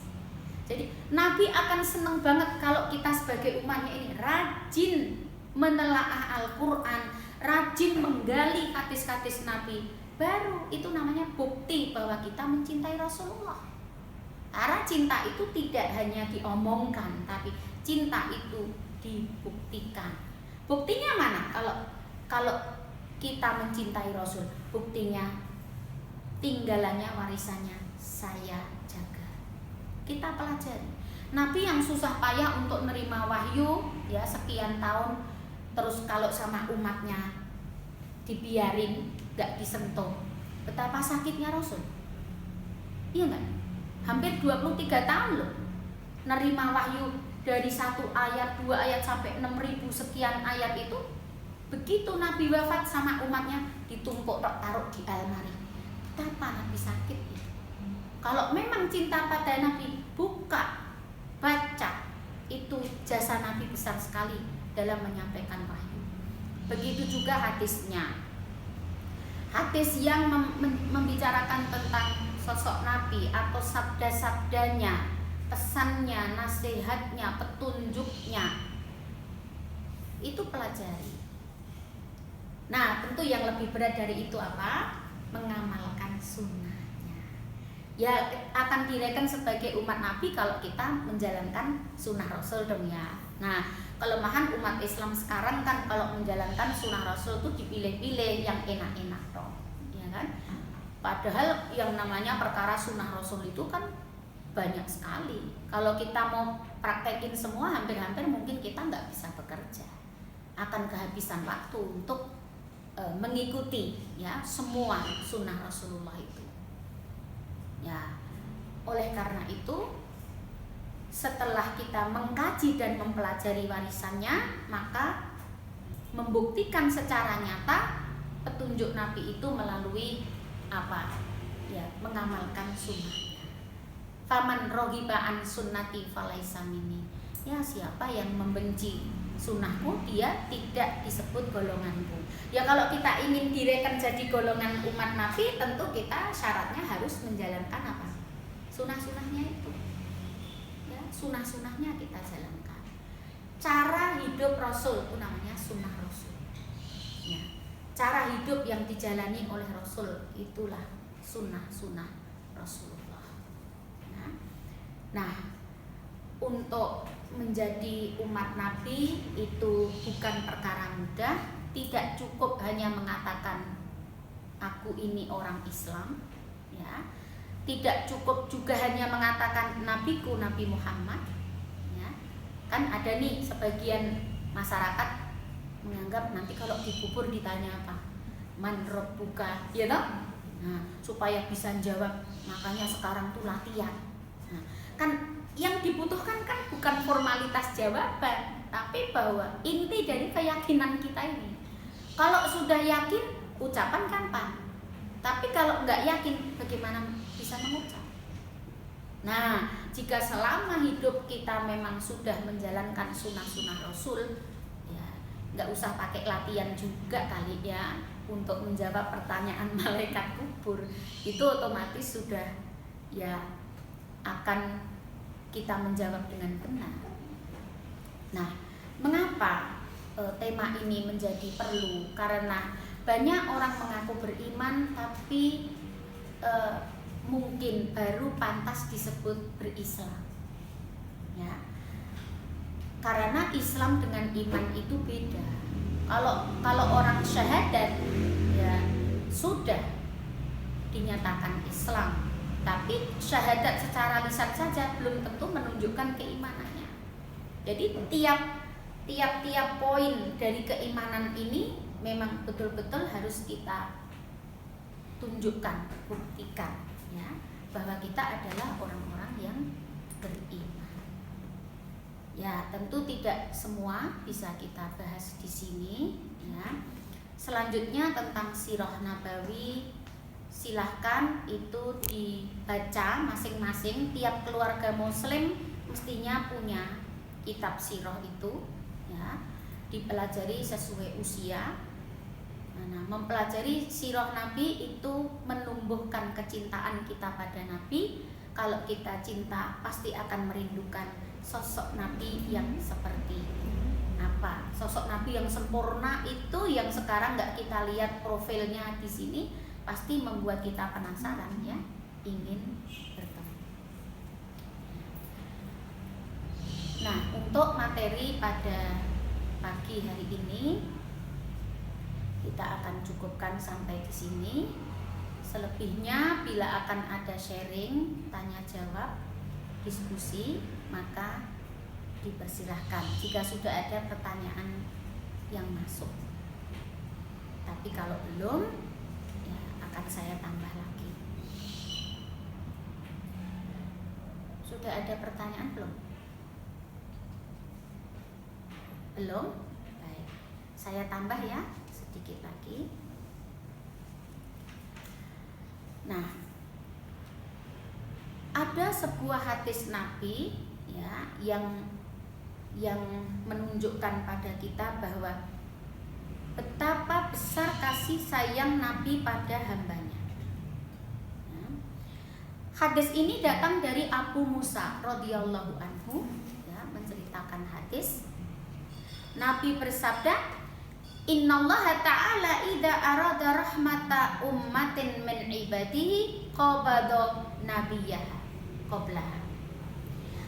Jadi Nabi akan senang banget kalau kita sebagai umatnya ini rajin menelaah Al-Quran, rajin menggali hadis-hadis Nabi. Baru itu namanya bukti bahwa kita mencintai Rasulullah. Karena cinta itu tidak hanya diomongkan, tapi cinta itu dibuktikan. Buktinya mana? Kalau kita mencintai Rasul, buktinya tinggalannya warisannya saya jaga. Kita pelajari. Nabi yang susah payah untuk menerima wahyu ya sekian tahun, terus kalau sama umatnya dibiarin, gak disentuh. Betapa sakitnya Rasul. Iya enggak? Hampir 23 tahun loh nerima wahyu dari 1 ayat, 2 ayat sampai 6.000 sekian ayat itu. Begitu Nabi wafat sama umatnya ditumpuk taruh di almari. Betapa Nabi sakit itu. Kalau memang cinta pada Nabi, buka, baca. Itu jasa Nabi besar sekali dalam menyampaikan wahyu. Begitu juga hadisnya. Hadis yang membicarakan tentang sosok Nabi atau sabda-sabdanya, pesannya, nasihatnya, petunjuknya, itu pelajari. Nah, tentu yang lebih berat dari itu apa? Mengamalkan sunnahnya. Ya akan dirayakan sebagai umat Nabi kalau kita menjalankan sunnah Rasul dong ya. Nah, kelemahan umat Islam sekarang kan kalau menjalankan sunnah Rasul itu dipilih-pilih yang enak-enak dong, ya kan? Padahal yang namanya perkara sunnah Rasul itu kan banyak sekali. Kalau kita mau praktekin semua, hampir-hampir mungkin kita nggak bisa bekerja. Akan kehabisan waktu untuk mengikuti ya semua sunnah Rasulullah itu. Ya, oleh karena itu setelah kita mengkaji dan mempelajari warisannya, maka membuktikan secara nyata petunjuk Nabi itu melalui apa? Ya, mengamalkan sunnahnya. Faman roghiba an sunnati falaisa minni. Ya, siapa yang membenci sunnahku, dia tidak disebut golonganku. Ya kalau kita ingin direken jadi golongan umat Nabi, tentu kita syaratnya harus menjalankan apa? Sunnah-sunnahnya itu. Ya, sunnah-sunnahnya kita jalankan. Cara hidup Rasul itu namanya sunnah Rasul. Ya, cara hidup yang dijalani oleh Rasul itulah sunnah-sunnah Rasulullah. Nah, untuk menjadi umat Nabi itu bukan perkara mudah. Tidak cukup hanya mengatakan aku ini orang Islam, ya. Tidak cukup juga hanya mengatakan nabiku Nabi Muhammad, ya. Kan ada nih sebagian masyarakat menganggap nanti kalau dikubur ditanya apa? Man rabbuka, ya toh? Nah, supaya bisa jawab, makanya sekarang tuh latihan. Nah, kan yang dibutuhkan kan bukan formalitas jawaban, tapi bahwa inti dari keyakinan kita ini. Kalau sudah yakin, ucapan gampang. Tapi kalau nggak yakin, bagaimana bisa mengucap? Nah, jika selama hidup kita memang sudah menjalankan sunnah-sunnah Rasul, ya nggak usah pakai latihan juga kali ya untuk menjawab pertanyaan malaikat kubur. Itu otomatis sudah ya akan kita menjawab dengan benar. Nah, mengapa tema ini menjadi perlu karena banyak orang mengaku beriman tapi mungkin baru pantas disebut berislam. Ya. Karena Islam dengan iman itu beda. Kalau orang syahadat ya sudah dinyatakan Islam, tapi syahadat secara lisan saja belum tentu menunjukkan keimanannya. Jadi tiap poin dari keimanan ini memang betul-betul harus kita tunjukkan, buktikan ya bahwa kita adalah orang-orang yang beriman. Ya, tentu tidak semua bisa kita bahas di sini ya. Selanjutnya tentang sirah nabawi, silahkan itu dibaca masing-masing. Tiap keluarga muslim mestinya punya kitab sirah itu ya, dipelajari sesuai usia. Nah, mempelajari sirah Nabi itu menumbuhkan kecintaan kita pada Nabi. Kalau kita cinta pasti akan merindukan sosok Nabi yang seperti apa. Sosok Nabi yang sempurna itu yang sekarang nggak kita lihat profilnya di sini, pasti membuat kita penasaran ya, ingin bertemu. Nah, untuk materi pada pagi hari ini kita akan cukupkan sampai di sini. Selebihnya bila akan ada sharing, tanya jawab, diskusi, maka dipersilahkan jika sudah ada pertanyaan yang masuk. Tapi kalau belum, ya akan saya tambah lagi. Sudah ada pertanyaan belum? Belum? Baik, saya tambah ya sedikit lagi. Nah, ada sebuah hadis Nabi ya yang menunjukkan pada kita bahwa betapa besar kasih sayang Nabi pada hambanya. Ya. Hadis ini datang dari Abu Musa radhiyallahu anhu ya, menceritakan hadis. Nabi bersabda, Innallaha ta'ala idza arada rahmata ummatin min ibadihi qabada nabiyyah qablaha.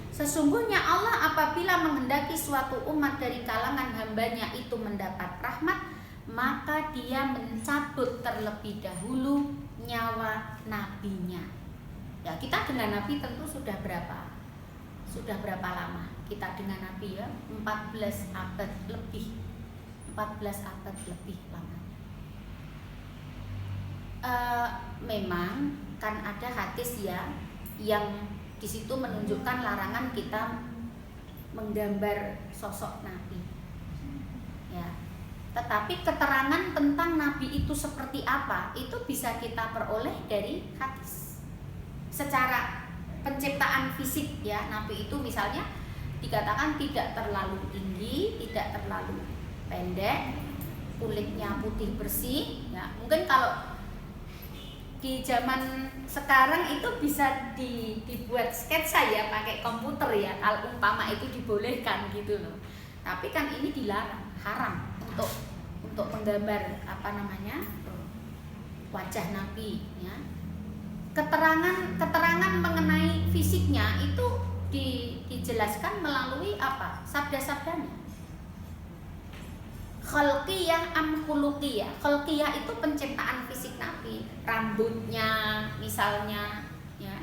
Sesungguhnya Allah apabila menghendaki suatu umat dari kalangan hambanya itu mendapat rahmat, maka dia mencabut terlebih dahulu nyawa nabinya. Ya, kita dengan Nabi tentu sudah berapa lama kita dengan Nabi ya? 14 abad lebih lamanya. Memang kan ada hadis ya yang di situ menunjukkan larangan kita menggambar sosok Nabi. Ya. Tetapi keterangan tentang Nabi itu seperti apa itu bisa kita peroleh dari hadis. Secara penciptaan fisik ya, Nabi itu misalnya dikatakan tidak terlalu tinggi, tidak terlalu pendek, kulitnya putih bersih ya. Mungkin kalau di zaman sekarang itu bisa dibuat sketsa ya pakai komputer ya, kalau umpama itu dibolehkan gitu loh. Tapi kan ini dilarang, haram untuk menggambar wajah Nabi ya. Keterangan mengenai fisiknya itu dijelaskan melalui apa? Sabda-sabdanya. Khalqiyah am khuluqiyah. Khalqiyah itu penciptaan fisik Nabi, rambutnya misalnya ya.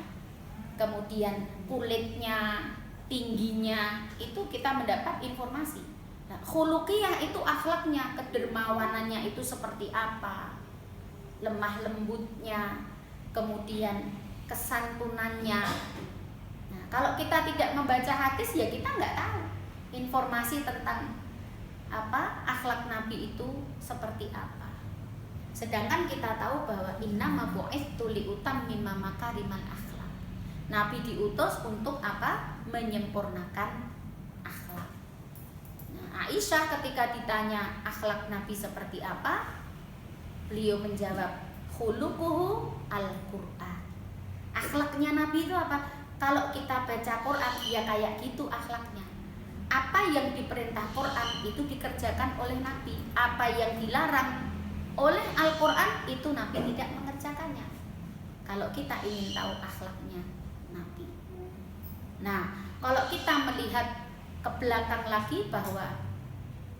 Kemudian kulitnya, tingginya, itu kita mendapat informasi. Nah, khuluqiyah itu akhlaknya, kedermawanannya itu seperti apa? Lemah lembutnya, kemudian kesantunannya. Nah, kalau kita tidak membaca hadis ya kita nggak tahu informasi tentang akhlak Nabi itu seperti apa. Sedangkan kita tahu bahwa innama bu'itsu liutammima makarimal akhlak. Nabi diutus untuk apa? Menyempurnakan akhlak. Nah, Aisyah ketika ditanya akhlak Nabi seperti apa, beliau menjawab khuluquhu al-Qur'an. Akhlaknya Nabi itu apa? Kalau kita baca Quran ya kayak gitu akhlaknya. apa yang diperintah Quran itu dikerjakan oleh Nabi, apa yang dilarang oleh Al-Quran itu Nabi tidak mengerjakannya. Kalau kita ingin tahu akhlaknya Nabi. Nah, kalau kita melihat ke belakang lagi bahwa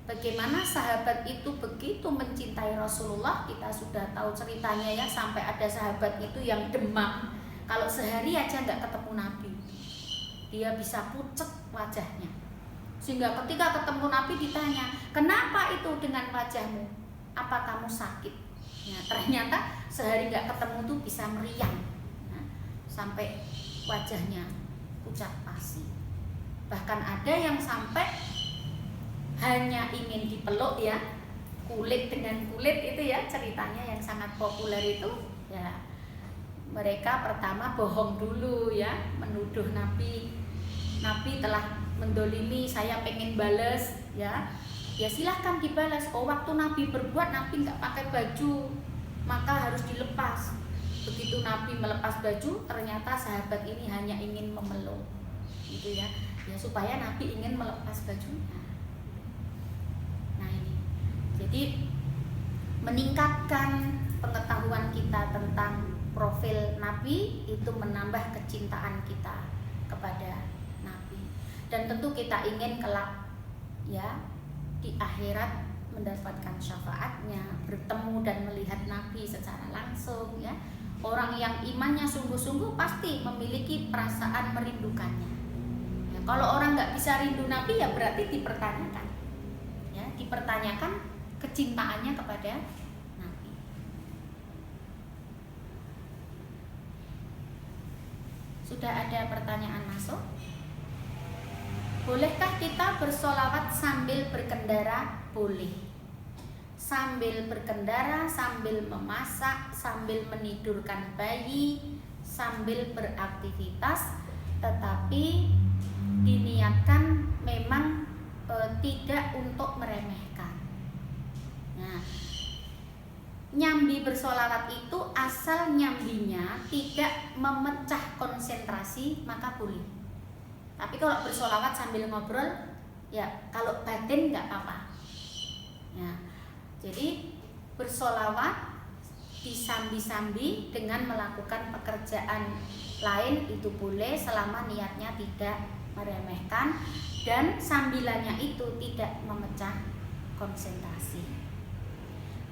bagaimana sahabat itu begitu mencintai Rasulullah, kita sudah tahu ceritanya ya, sampai ada sahabat itu yang demam kalau sehari aja nggak ketemu Nabi, dia bisa pucet wajahnya. Sehingga ketika ketemu Nabi ditanya, kenapa itu dengan wajahmu? Apa kamu sakit? Ya, ternyata sehari nggak ketemu tuh bisa meriang, nah, sampai wajahnya pucat pasi. Bahkan ada yang sampai hanya ingin dipeluk ya, kulit dengan kulit itu ya, ceritanya yang sangat populer itu ya. Mereka pertama bohong dulu ya, menuduh Nabi telah mendolimi, saya pengen bales ya. Ya silahkan dibalas. Oh, waktu Nabi berbuat, Nabi nggak pakai baju, maka harus dilepas. Begitu Nabi melepas baju, ternyata sahabat ini hanya ingin memeluk, gitu ya. Ya supaya Nabi ingin melepas bajunya. Nah ini, jadi meningkatkan pengetahuan kita tentang profil Nabi itu menambah kecintaan kita kepada Nabi. Dan tentu kita ingin kelak ya di akhirat mendapatkan syafaatnya, bertemu dan melihat Nabi secara langsung ya. Orang yang imannya sungguh-sungguh pasti memiliki perasaan merindukannya ya. Kalau orang nggak bisa rindu Nabi ya berarti dipertanyakan ya, dipertanyakan kecintaannya kepada Nabi. Sudah ada pertanyaan masuk? Bolehkah kita bersolawat sambil berkendara? Boleh. Sambil berkendara, sambil memasak, sambil menidurkan bayi, sambil beraktivitas, tetapi diniatkan memang tidak untuk meremehkan. Nah, nyambi bersolawat itu asal nyambinya tidak memecah konsentrasi maka boleh. Tapi kalau bersolawat sambil ngobrol, ya kalau batin nggak apa-apa. Ya, jadi bersolawat disambi-sambi dengan melakukan pekerjaan lain itu boleh selama niatnya tidak meremehkan dan sambilannya itu tidak memecah konsentrasi.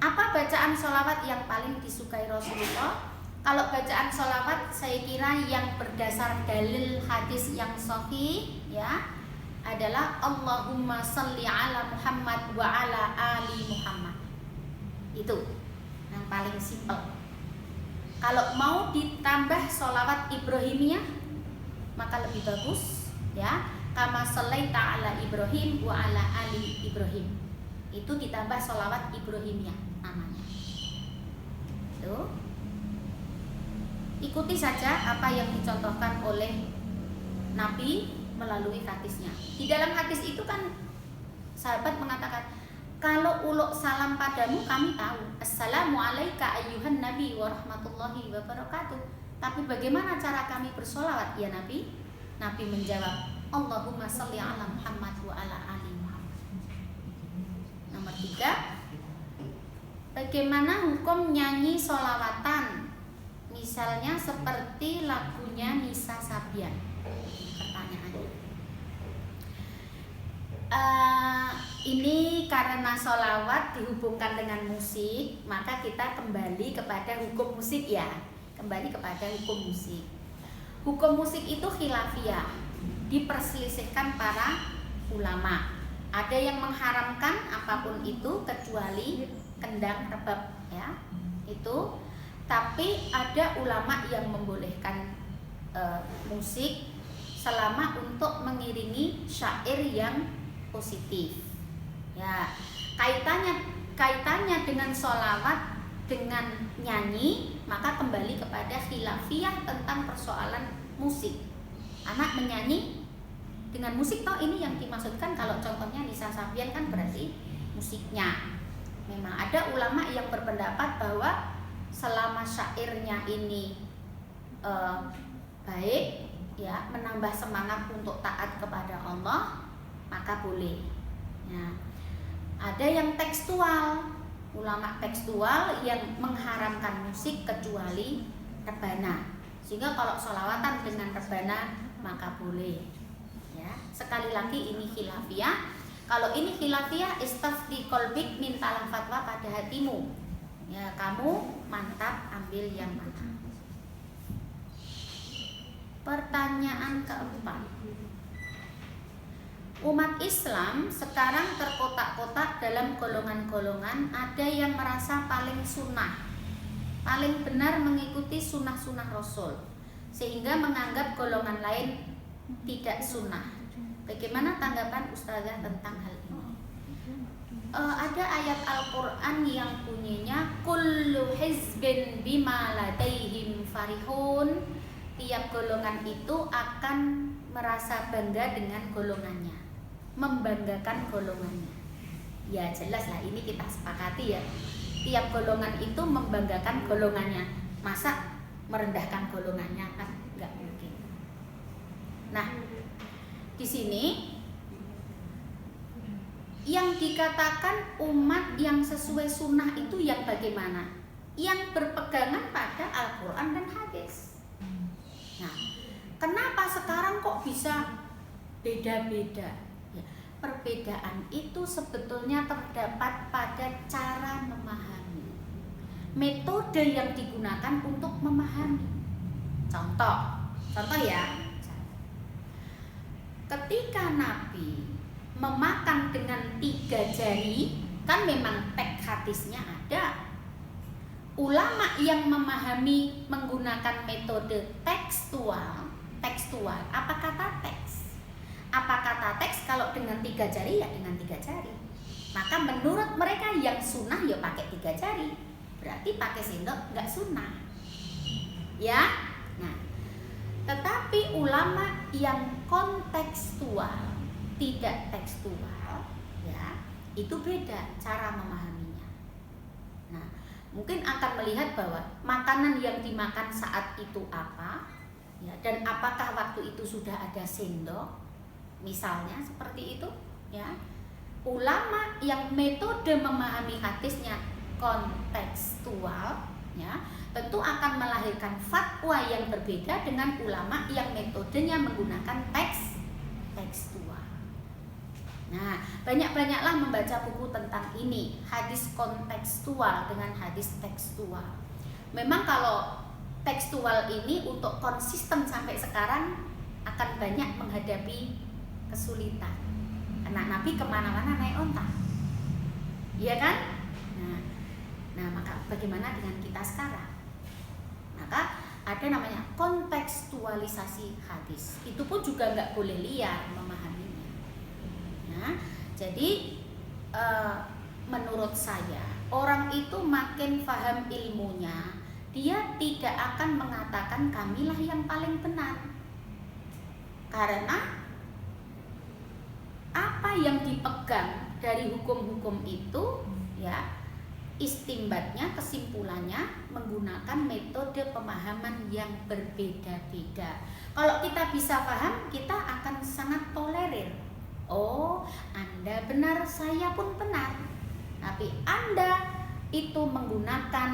Apa bacaan solawat yang paling disukai Rasulullah? Kalau bacaan sholawat saya kira yang berdasar dalil hadis yang sahih ya adalah Allahumma sholli ala Muhammad wa ala ali Muhammad. Itu yang paling simpel. Kalau mau ditambah sholawat Ibrahimiyah maka lebih bagus ya, kama shallaita ala Ibrahim wa ala ali Ibrahim. Itu ditambah sholawat Ibrahimiyah namanya. Tuh. Ikuti saja apa yang dicontohkan oleh Nabi melalui hadisnya. Di dalam hadis itu kan sahabat mengatakan, kalau uluk salam padamu kami tahu, assalamualaikum ayyuhan nabi wa rahmatullahi wa barakatuh. Tapi bagaimana cara kami bersolawat ya Nabi? Nabi menjawab, Allahumma sholli ala Muhammad wa ala ali Muhammad. Nomor 3, bagaimana hukum nyanyi solawatan? Misalnya seperti lagunya Nisa Sabian. Pertanyaannya. Ini karena sholawat dihubungkan dengan musik, maka kita kembali kepada hukum musik ya. Kembali kepada hukum musik. Hukum musik itu khilafiyah, diperselisihkan para ulama. Ada yang mengharamkan apapun itu kecuali kendang rebab ya. Itu. Tapi ada ulama yang membolehkan musik selama untuk mengiringi syair yang positif. Ya, kaitannya dengan sholawat dengan nyanyi, maka kembali kepada khilafiyah tentang persoalan musik. Anak menyanyi dengan musik, toh ini yang dimaksudkan. Kalau contohnya Nisa Sabian kan berarti musiknya. Memang ada ulama yang berpendapat bahwa selama syairnya ini baik ya, menambah semangat untuk taat kepada Allah, maka boleh. Ya. Ada yang tekstual, ulama tekstual yang mengharamkan musik kecuali rebana. Sehingga kalau sholawatan dengan rebana maka boleh. Ya. Sekali lagi ini khilafiyah. Kalau ini khilafiyah, istafti qalbik, mintalah fatwa pada hatimu. Ya, kamu mantap ambil yang mana. Pertanyaan keempat. Umat Islam sekarang terkotak-kotak dalam golongan-golongan. Ada yang merasa paling sunnah, paling benar mengikuti sunnah-sunnah Rasul, sehingga menganggap golongan lain tidak sunnah. Bagaimana tanggapan Ustazah tentang hal ini? Ada ayat Al-Quran yang bunyinya kullu hizbin bima ladaihim farihun. Tiap golongan itu akan merasa bangga dengan golongannya, membanggakan golongannya. Ya jelas lah, ini kita sepakati ya. Tiap golongan itu membanggakan golongannya. Masa merendahkan golongannya? Kan nggak mungkin. Nah, di sini yang dikatakan umat yang sesuai sunnah itu yang bagaimana? Yang berpegangan pada Al-Quran dan hadis. Nah, kenapa sekarang kok bisa beda-beda? Ya, perbedaan itu sebetulnya terdapat pada cara memahami, metode yang digunakan untuk memahami. Contoh ya, ketika Nabi memakan dengan 3 jari, kan memang teks hadisnya ada. Ulama yang memahami menggunakan metode tekstual. Apa kata teks? Apa kata teks kalau dengan 3 jari ya dengan 3 jari. Maka menurut mereka yang sunnah ya pakai 3 jari. Berarti pakai sendok nggak sunnah. Ya. Nah, tetapi ulama yang kontekstual, tidak tekstual, ya, itu beda cara memahaminya. Nah, mungkin akan melihat bahwa makanan yang dimakan saat itu apa, ya, dan apakah waktu itu sudah ada sendok, misalnya seperti itu, ya. Ulama yang metode memahami hadisnya kontekstual, ya, tentu akan melahirkan fatwa yang berbeda dengan ulama yang metodenya menggunakan tekstual. Nah, banyak-banyaklah membaca buku tentang ini, hadis kontekstual dengan hadis tekstual. Memang kalau tekstual ini untuk konsisten sampai sekarang akan banyak menghadapi kesulitan. Karena Nabi kemana-mana naik onta, iya kan? Nah, maka bagaimana dengan kita sekarang? Maka ada namanya kontekstualisasi hadis. Itu pun juga nggak boleh liar memahaminya. Nah, jadi menurut saya orang itu makin paham ilmunya, dia tidak akan mengatakan kamilah yang paling benar. Karena apa yang dipegang dari hukum-hukum itu, ya, istimbatnya, kesimpulannya menggunakan metode pemahaman yang berbeda-beda. Kalau kita bisa paham, kita akan sangat tolerir. Oh, Anda benar, saya pun benar. Tapi Anda itu menggunakan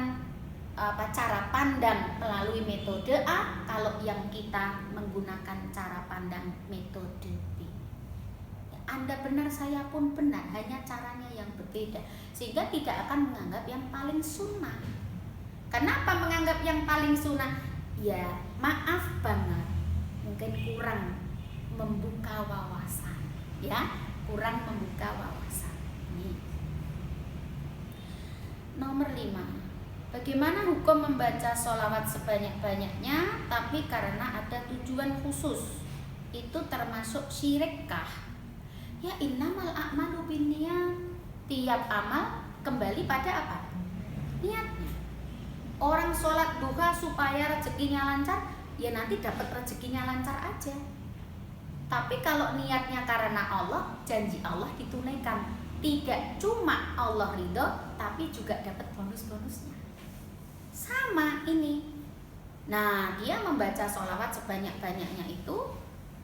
cara pandang melalui metode A, kalau yang kita menggunakan cara pandang metode B. Anda benar, saya pun benar, hanya caranya yang berbeda, sehingga tidak akan menganggap yang paling sunnah. Kenapa menganggap yang paling sunnah? Ya, maaf banget, mungkin kurang membuka wawasan, ya, kurang membuka wawasan. Nih. Nomor 5. Bagaimana hukum membaca sholawat sebanyak-banyaknya tapi karena ada tujuan khusus? Itu termasuk syirikkah? Ya, innamal a'malu binniyat. Tiap amal kembali pada apa? Niatnya. Orang sholat duha supaya rezekinya lancar, ya nanti dapat rezekinya lancar aja. Tapi kalau niatnya karena Allah, janji Allah ditunaikan. Tidak cuma Allah ridho, tapi juga dapat bonus-bonusnya. Sama ini. Nah, dia membaca sholawat sebanyak-banyaknya itu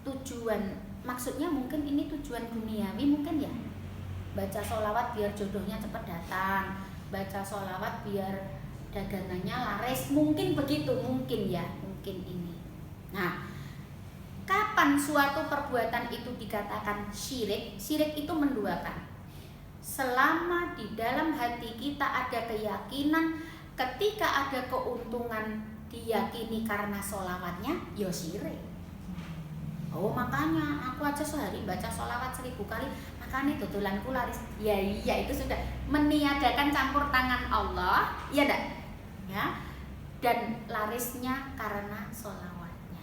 tujuan maksudnya mungkin ini tujuan duniawi mungkin ya, baca sholawat biar jodohnya cepat datang, baca sholawat biar dagangannya laris, mungkin begitu, mungkin ya, mungkin ini. Nah, kapan suatu perbuatan itu dikatakan syirik? Syirik itu menduakan. Selama di dalam hati kita ada keyakinan, ketika ada keuntungan diyakini karena sholawatnya, ya syirik. Oh makanya aku aja sehari baca sholawat 1000 kali, makanya tutulanku laris. Ya iya, itu sudah meniadakan campur tangan Allah, ya enggak? Ya. Dan larisnya karena sholawatnya.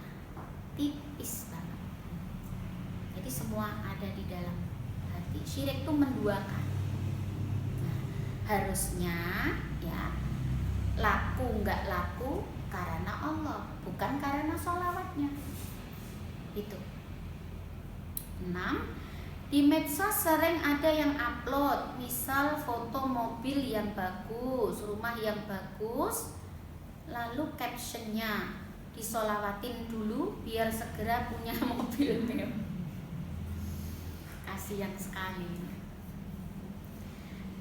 Tipis banget. Jadi semua ada di dalam hati. Syirik itu menduakan. Nah, harusnya ya laku enggak laku karena Allah, bukan karena sholawatnya. Itu 6. Di medsos sering ada yang upload, misal foto mobil yang bagus, rumah yang bagus, lalu captionnya disolawatin dulu biar segera punya mobil mewah. Kasihan sekali.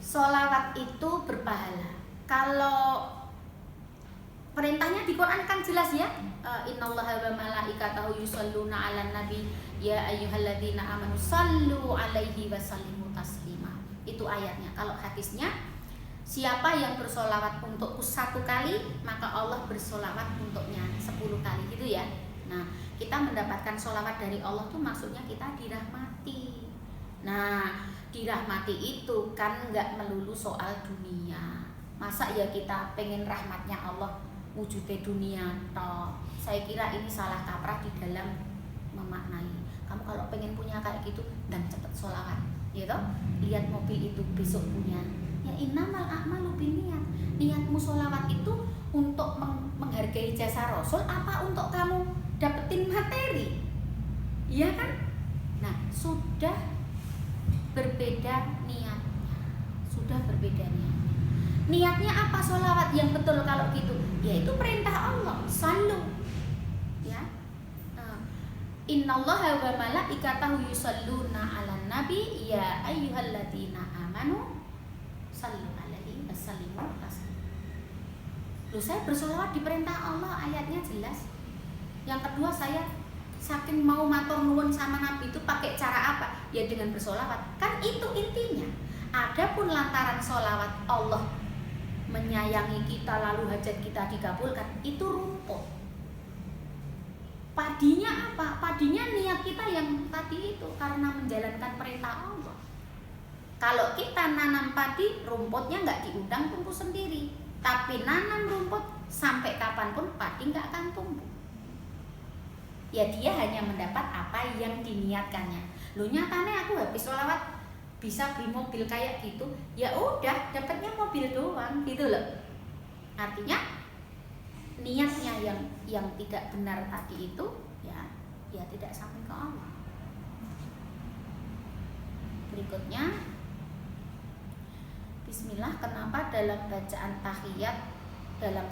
Solawat itu berpahala. Kalau perintahnya di Quran kan jelas ya. Innallaha wa malaikatahu yusholluna 'alan nabi ya ayyuhalladzina amanu shallu 'alaihi wa sallimu taslima. Itu ayatnya. Kalau hadisnya, siapa yang bersolawat untukku 1 kali, maka Allah bersolawat untuknya 10 kali, gitu ya. Nah, kita mendapatkan solawat dari Allah tuh maksudnya kita dirahmati. Nah, dirahmati itu kan nggak melulu soal dunia. Masa ya kita pengen rahmatnya Allah wujudnya dunia toh? Saya kira ini salah kaprah di dalam memaknai. Kamu kalau pengen punya kayak gitu, dan cepet sholawat, gitu. Lihat mobil itu besok punya. Ya innamal a'malu binniyat. Niatmu sholawat itu untuk menghargai jasa Rasul, apa untuk kamu dapetin materi? Iya kan? Nah, sudah berbeda niatnya. Sudah berbeda niatnya. Niatnya apa sholawat yang betul kalau gitu? Yaitu perintah Allah, sallu. Ya. Innallaha wa malaikatahu yusholluna 'alan nabi ya ayyuhalladzina amanu sallu 'alaihi wasallimu taslima. Loh, saya bersolawat diperintah Allah, ayatnya jelas. Yang kedua, saya saking mau matur nuwun sama Nabi itu pakai cara apa? Ya dengan bersolawat. Kan itu intinya. Adapun lantaran solawat Allah menyayangi kita lalu hajat kita dikabulkan, itu rumput. Padinya apa? Padinya niat kita yang tadi itu, karena menjalankan perintah Allah. Kalau kita nanam padi, rumputnya nggak diundang tumbuh sendiri, tapi nanam rumput sampai kapanpun padi nggak akan tumbuh. Ya dia hanya mendapat apa yang diniatkannya. Loh, nyatanya aku habis sholawat bisa beli mobil kayak gitu, ya udah dapatnya mobil doang, gitu loh. Artinya niatnya yang tidak benar tadi itu ya tidak sampai ke Allah. Berikutnya, bismillah, kenapa dalam bacaan tahiyat dalam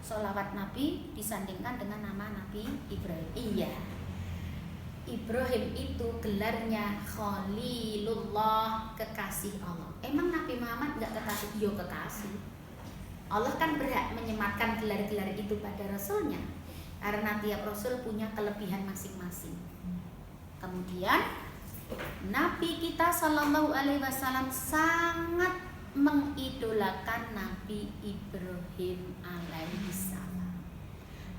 sholawat Nabi disandingkan dengan nama Nabi Ibrahim? Iya, Ibrahim itu gelarnya Khalilullah, kekasih Allah. Emang Nabi Muhammad nggak kekasih? Yo kekasih. Allah kan berhak menyematkan gelar-gelar itu pada Rasulnya, karena tiap Rasul punya kelebihan masing-masing. Kemudian Nabi kita Shallallahu Alaihi Wasallam sangat mengidolakan Nabi Ibrahim alaihissalam.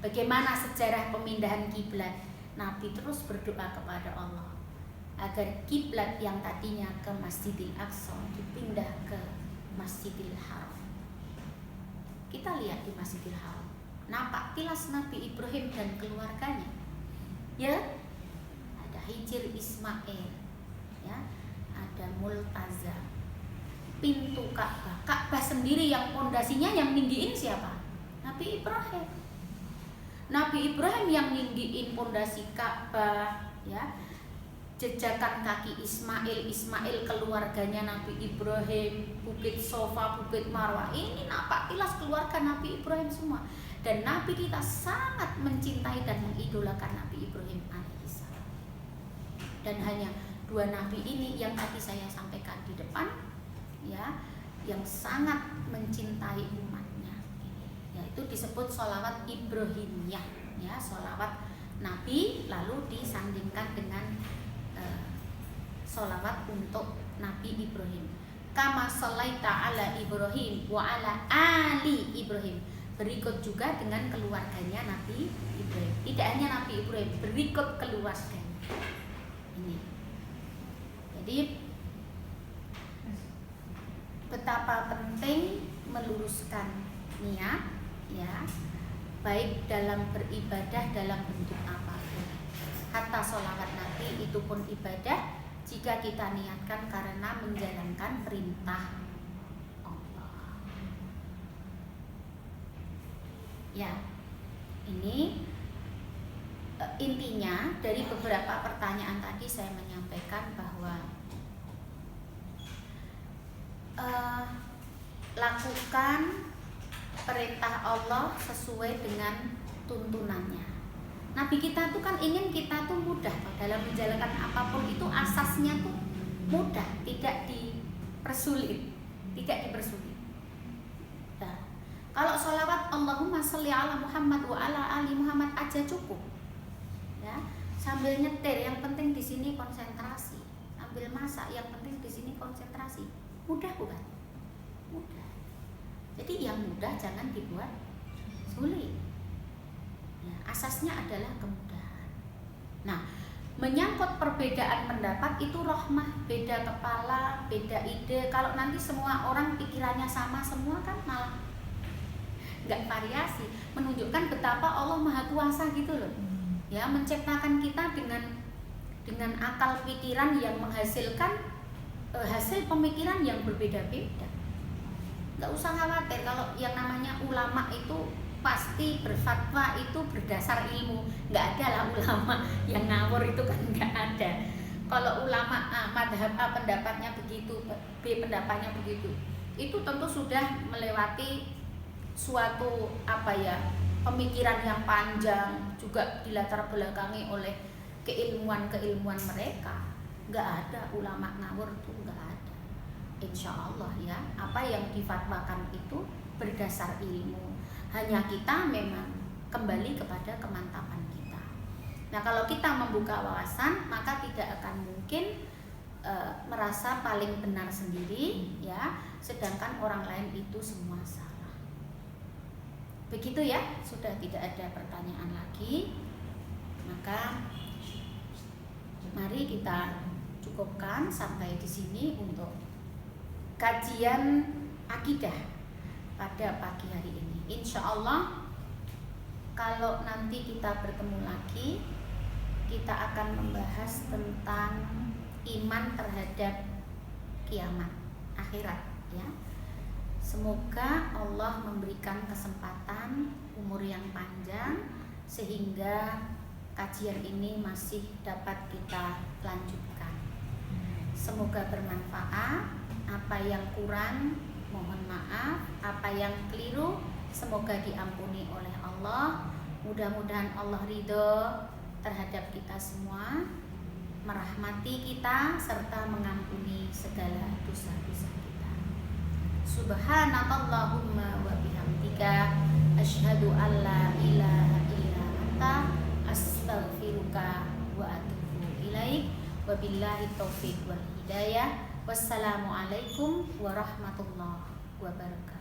Bagaimana sejarah pemindahan kiblat? Nabi terus berdoa kepada Allah agar kiblat yang tadinya ke Masjidil Aqsa dipindah ke Masjidil Haram. Kita lihat di Masjidil Haram, nampak tilas Nabi Ibrahim dan keluarganya. Ya, ada Hijr Ismail, ya, ada Multaza, pintu Ka'bah. Ka'bah sendiri yang pondasinya yang ninggiin siapa? Nabi Ibrahim. Nabi Ibrahim yang ninggiin pondasi Ka'bah, ya. Jejakan kaki Ismail keluarganya Nabi Ibrahim, Bukit Sofa, Bukit Marwah, ini nampak jelas keluarga Nabi Ibrahim semua. Dan Nabi kita sangat mencintai dan mengidolakan Nabi Ibrahim alaihissalam. Dan hanya 2 nabi ini yang tadi saya sampaikan di depan, ya, yang sangat mencintai umatnya, yaitu disebut sholawat Ibrahimiyah, ya, sholawat Nabi lalu disandingkan dengan sholawat untuk Nabi Ibrahim. Kama sholaita ala Ibrahim wa ala ali Ibrahim. Berikut juga dengan keluarganya Nabi Ibrahim. Tidak hanya Nabi Ibrahim, berikut keluarganya. Ini. Jadi betapa penting meluruskan niat, ya, baik dalam beribadah dalam bentuk apapun. Hatta sholawat Nabi itu pun ibadah jika kita niatkan karena menjalankan perintah Allah. Ya, ini intinya dari beberapa pertanyaan tadi saya menyampaikan bahwa lakukan perintah Allah sesuai dengan tuntunannya. Nabi kita tuh kan ingin kita tuh mudah dalam menjalankan apapun itu, asasnya tuh mudah, tidak dipersulit, Nah, kalau sholawat Allahumma sholli ala Muhammad wa ala ali Muhammad aja cukup, ya, sambil nyetir yang penting di sini konsentrasi, sambil masak yang penting di sini konsentrasi, mudah bukan? Mudah. Jadi yang mudah jangan dibuat sulit. Ya, asasnya adalah kemudahan. Nah, menyangkut perbedaan pendapat itu rahmah, beda kepala, beda ide. Kalau nanti semua orang pikirannya sama semua kan malah nggak variasi, menunjukkan betapa Allah Maha Kuasa gitu loh. Ya, menciptakan kita dengan akal pikiran yang menghasilkan hasil pemikiran yang berbeda-beda. Nggak usah khawatir kalau yang namanya ulama itu pasti berfatwa itu berdasar ilmu. Nggak ada lah ulama yang ngawur, itu kan nggak ada. Kalau ulama A, madhab A pendapatnya begitu, B pendapatnya begitu, itu tentu sudah melewati suatu pemikiran yang panjang, juga dilatar belakangi oleh keilmuan mereka. Nggak ada ulama ngawur, itu nggak ada. Insya Allah, ya, apa yang difatwakan itu berdasar ilmu. Hanya kita memang kembali kepada kemantapan kita. Nah, kalau kita membuka wawasan, maka tidak akan mungkin merasa paling benar sendiri, ya, sedangkan orang lain itu semua salah. Begitu ya, sudah tidak ada pertanyaan lagi. Maka mari kita cukupkan sampai di sini untuk kajian akidah pada pagi hari ini. Insya Allah kalau nanti kita bertemu lagi, kita akan membahas tentang iman terhadap kiamat akhirat, ya. Semoga Allah memberikan kesempatan umur yang panjang sehingga kajian ini masih dapat kita lanjutkan. Semoga bermanfaat. Apa yang kurang mohon maaf, apa yang keliru semoga diampuni oleh Allah. Mudah-mudahan Allah ridho terhadap kita semua, merahmati kita serta mengampuni segala dosa-dosa kita. Subhanakallahumma wa bihamdika asyhadu an la ilaha illa anta astaghfiruka wa atubu ilaik. Wabillahi taufiq wal hidayah. Wassalamualaikum warahmatullahi wabarakatuh.